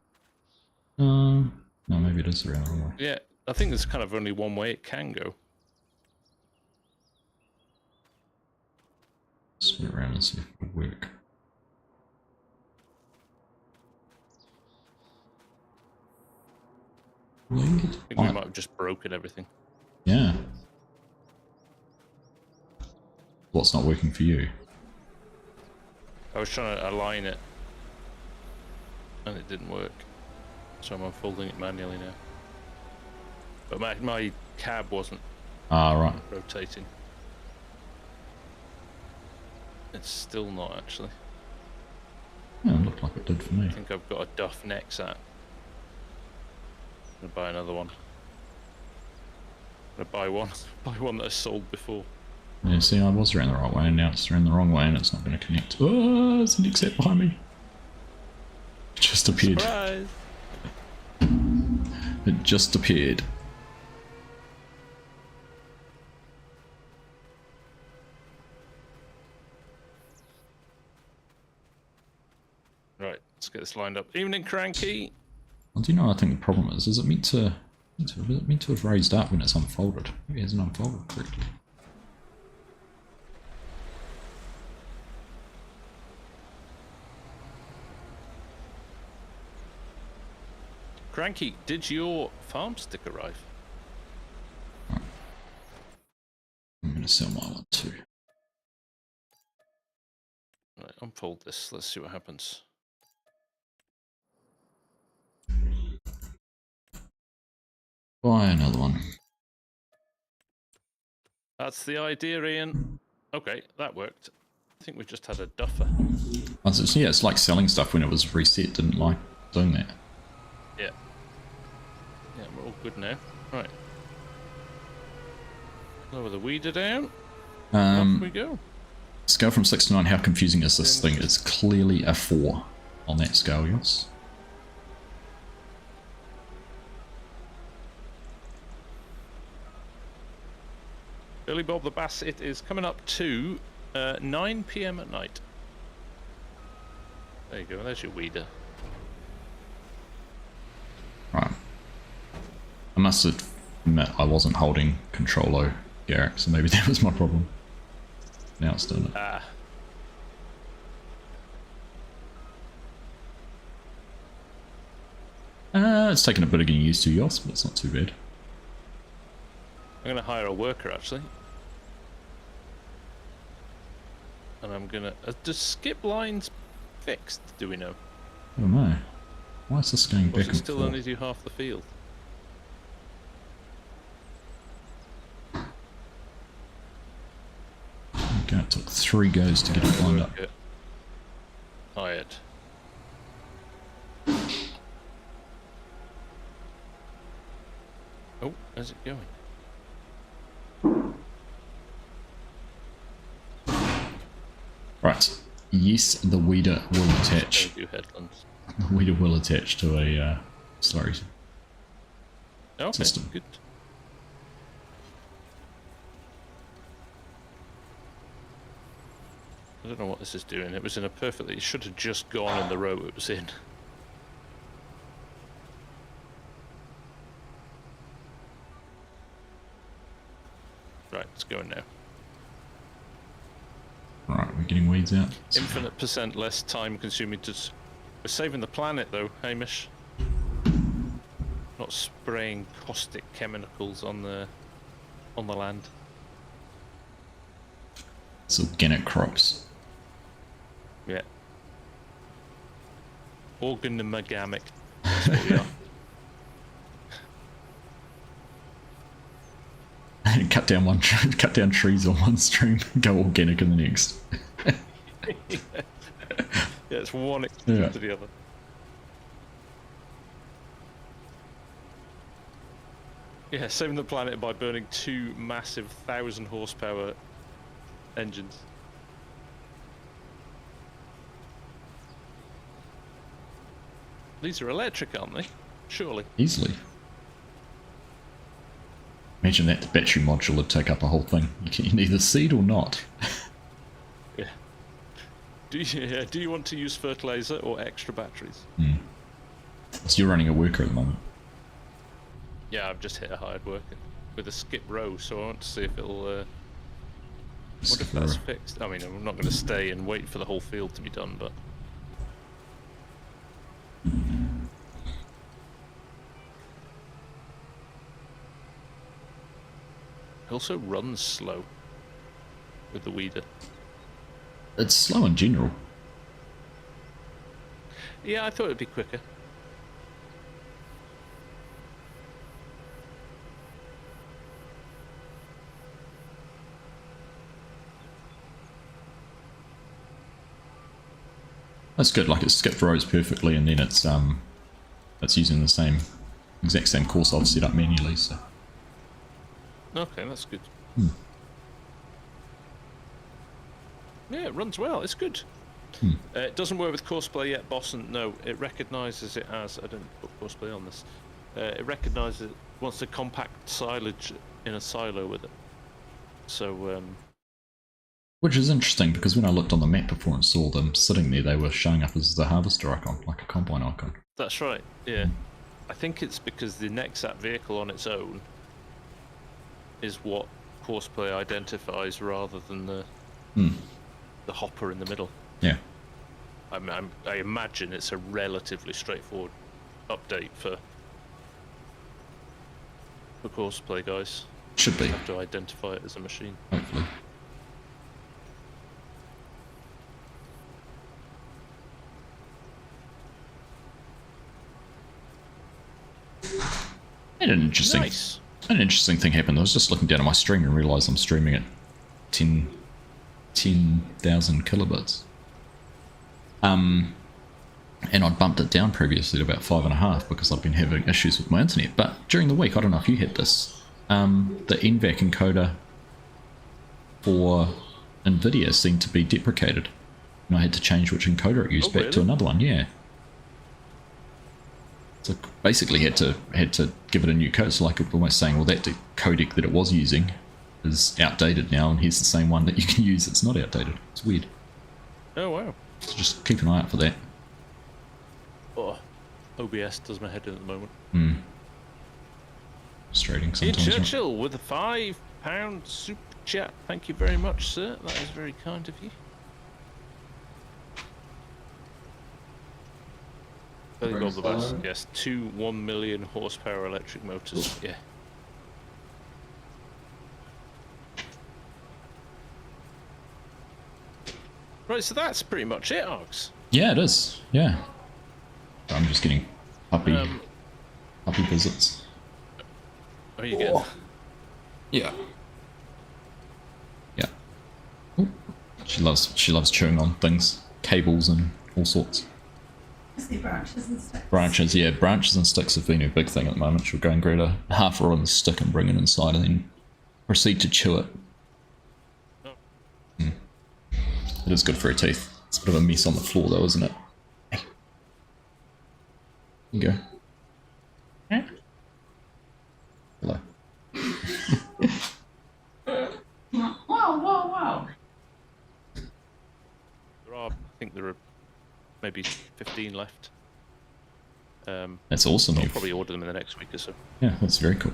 No, maybe it is around the wrong way. Yeah, I think there's kind of only one way it can go. Spin it around and see if it'll work. I think we might have just broken everything. Yeah. What's not working for you? I was trying to align it and it didn't work, so I'm unfolding it manually now. But my cab wasn't rotating. It's still not actually. Yeah, it looked like it did for me. I think I've got a Duff NEXAT. I'm gonna buy another one. I'm gonna buy one that I sold before. Yeah, see, I was around the right way and now it's around the wrong way and it's not going to connect. Oh, there's an NEXAT behind me. It just appeared. Surprise! It just appeared. get this lined up. Evening, Cranky. Well, do you know what I think the problem is? Is it meant to have raised up when it's unfolded? Maybe it hasn't unfolded correctly. Cranky, did your farm stick arrive? Right. I'm going to sell my one too. Right, unfold this. Let's see what happens. Buy another one. That's the idea, Ian. Okay, that worked. I think we just had a duffer. Yeah, it's like selling stuff when it was reset. Didn't like doing that. Yeah. Yeah, we're all good now. Right. Lower the weeder down. Off we go. Scale from 6 to 9, how confusing is this thing? It's clearly a 4 on that scale, yes? Billy Bob the Bass, it is coming up to 9 PM at night. There you go, there's your weeder. Right. I must admit I wasn't holding Control-O, Garrick, so maybe that was my problem. Now it's doing it. Ah. It's taken a bit of getting used to, Yoss, but it's not too bad. I'm going to hire a worker, actually. And I'm going to... does skip lines fixed, do we know? I don't know. Why is this going Or back does it and still forth? only do half the field? Okay, it took 3 goes to get it lined up. Hired. Oh, how's it going? Right. Yes, the weeder will attach. Don't do headlands. The weeder will attach to a slurry Okay, system. good. I don't know what this is doing. It was in a perfectly... It should have just gone in the row it was in. Right, it's going now. Right, we're getting weeds out. Infinite % less time consuming to... We're saving the planet though, Hamish. Not spraying caustic chemicals on the land. It's organic crops. Yeah. Organomagamic. That's what we are. cut down trees on one stream, go organic in the next. Yeah, it's one extreme to the other. Yeah, saving the planet by burning 2 massive 1,000 horsepower engines. These are electric, aren't they? Surely. Easily. Imagine that the battery module would take up a whole thing. You can either seed or not. Yeah. Do you want to use fertilizer or extra batteries? So you're running a worker at the moment. Yeah, I've just hit a hired worker with a skip row, so I want to see if it'll... What if that's fixed? I mean, I'm not going to stay and wait for the whole field to be done, but... It also runs slow with the weeder. It's slow in general. Yeah, I thought it'd be quicker. That's good, like it skipped rows perfectly and then it's using the exact same course I've set up manually, so. Okay, that's good. Yeah, it runs well, it's good. It doesn't work with courseplay yet, Boston. No, it recognises it as... I didn't put courseplay on this. It recognises it wants to compact silage in a silo with it. So, Which is interesting because when I looked on the map before and saw them sitting there, they were showing up as the harvester icon, like a combine icon. That's right, yeah. I think it's because the NEXAT vehicle on its own is what Horseplay identifies rather than the hopper in the middle. Yeah. I imagine it's a relatively straightforward update for Horseplay guys. Should be. You have to identify it as a machine. Hopefully. And an interesting thing happened. I was just looking down at my stream and realised I'm streaming at 10,000 kilobits. And I'd bumped it down previously to about 5.5 because I've been having issues with my internet. But during the week, I don't know if you had this, the NVAC encoder for NVIDIA seemed to be deprecated. And I had to change which encoder it used back to another one, yeah. So basically had to give it a new code. So like almost saying, well, that codec that it was using is outdated now, and here's the same one that you can use. It's not outdated. It's weird. Oh wow! So just keep an eye out for that. Oh, OBS does my head in at the moment. Frustrating sometimes. Ian Churchill with a £5 super chat. Thank you very much, sir. That is very kind of you. The best. Yes, 2 1 million horsepower electric motors. Yeah. Right, so that's pretty much it, Args. Yeah, it is. Yeah. I'm just getting puppy visits. Are you getting? Yeah. Yeah. Ooh. She loves chewing on things, cables and all sorts. Mostly branches and sticks. Branches, yeah. Branches and sticks have been a big thing at the moment. She'll go and grab a half rotten stick and bring it inside and then proceed to chew it. Oh. It is good for her teeth. It's a bit of a mess on the floor though, isn't it? Hey. Here you go. Hello. Whoa. I think there are maybe 15 left. That's awesome. I'll probably order them in the next week or so. Yeah, that's very cool.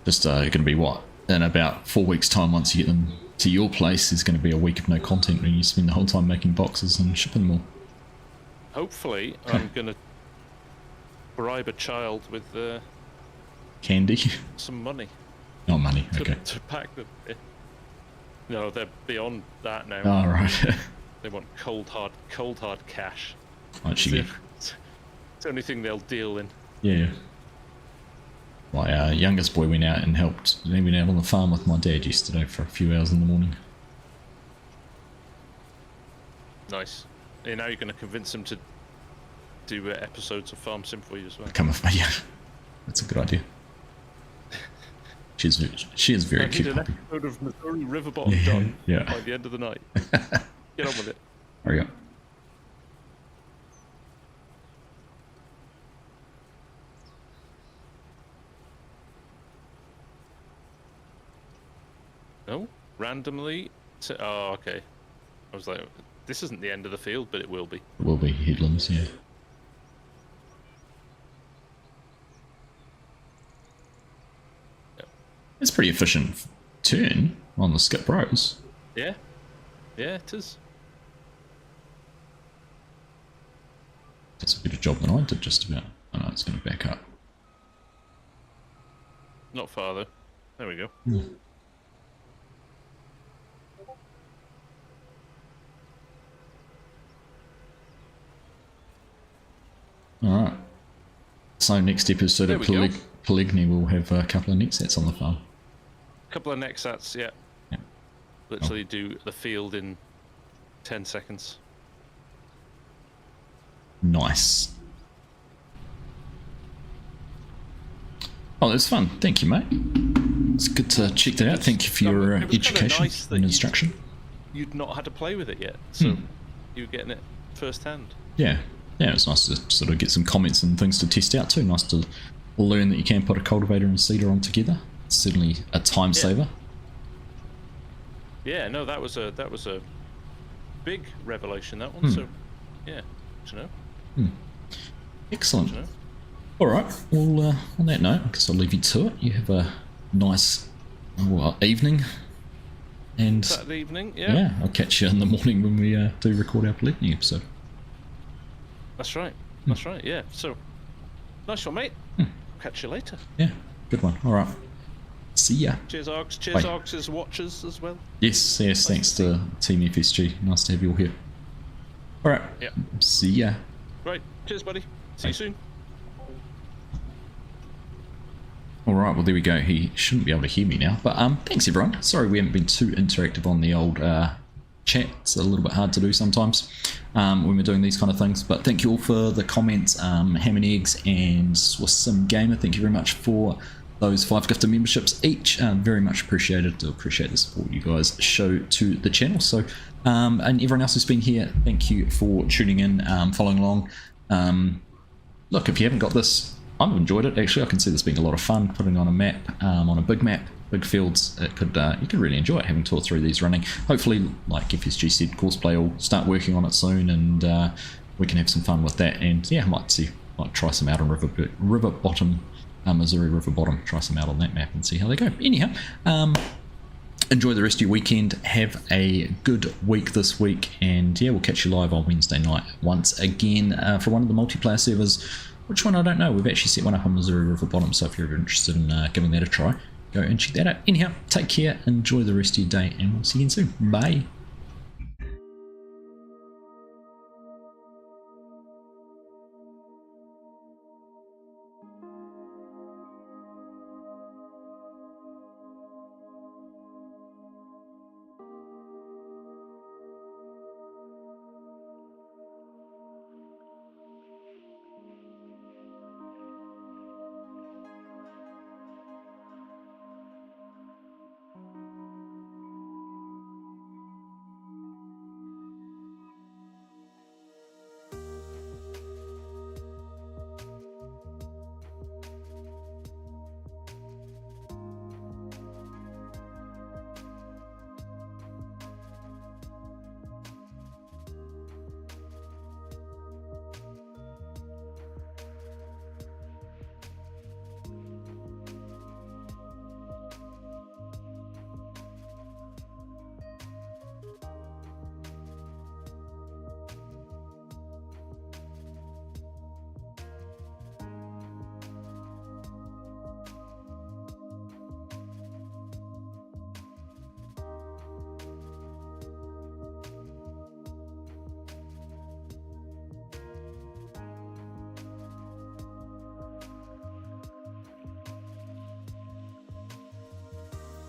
Just going to be what? In about 4 weeks' time, once you get them to your place, there's going to be a week of no content and you spend the whole time making boxes and shipping them all. Hopefully, I'm going to bribe a child with Candy? some money. Oh, money, okay. To pack them. No, they're beyond that now. Oh, right. They want cold hard cash. Actually, It's the only thing they'll deal in. yeah. My youngest boy went out and helped. He went out on the farm with my dad yesterday for a few hours in the morning. Nice. And now you're going to convince them to do episodes of Farm Sim for you as well. Yeah, that's a good idea. She is very cute. I need an puppy. episode of Missouri Riverbottom done by the end of the night. Get on with it. Hurry up. No? Randomly? Oh, okay. I was like, this isn't the end of the field, but it will be. It will be headlands, yeah. Yep. It's a pretty efficient turn on the skip rows. Yeah. Yeah, it is. That's a better job than I did just about. Oh no, it's going to back up. Not far though. There we go. Alright. So next episode of Polygyny will have a couple of NEXATs on the farm. A couple of NEXATs, yeah. Literally do the field in 10 seconds. Nice. Oh, that's fun. Thank you, mate. It's good to check that out. Thank you for your education and instruction. You'd not had to play with it yet, so you were getting it firsthand. Yeah. Yeah, it's nice to sort of get some comments and things to test out too. Nice to learn that you can put a cultivator and seeder on together. It's certainly a time saver. Yeah, no, that was a big revelation, that one. So, yeah, good to know. Excellent. Good to know. All right. Well, on that note, I guess I'll leave you to it. You have a nice evening. And Saturday evening, yeah. I'll catch you in the morning when we do record our Palladium episode. That's right. That's right, yeah. So, nice one, mate. Catch you later. Yeah, good one. All right. See ya. Cheers, Args. Cheers, Bye. Args' watchers as well. Yes, thanks to Team FSG. Nice to have you all here. All right. Yeah. See ya. Right. Cheers, buddy. See you soon. All right, well, there we go. He shouldn't be able to hear me now. But thanks, everyone. Sorry we haven't been too interactive on the old chat. It's a little bit hard to do sometimes when we're doing these kind of things. But thank you all for the comments. Ham and Eggs and Swiss Sim Gamer, thank you very much for those 5 gifted memberships each. Very much appreciated. Do appreciate the support you guys show to the channel. So, and everyone else who's been here, thank you for tuning in, following along. Look, if you haven't got this, I've enjoyed it. Actually, I can see this being a lot of fun, putting on a map, on a big map, big fields. It could you could really enjoy it, having 2 or 3 of these running. Hopefully, like FSG said, Courseplay will start working on it soon, and we can have some fun with that. And yeah, might try some out on river bottom, Missouri River Bottom. Try some out on that map and see how they go. Anyhow, enjoy the rest of your weekend. Have a good week this week, and yeah, we'll catch you live on Wednesday night once again for one of the multiplayer servers. Which one, I don't know. We've actually set one up on Missouri River Bottom, so if you're interested in giving that a try, go and check that out. Anyhow, take care, enjoy the rest of your day, and we'll see you again soon. Bye.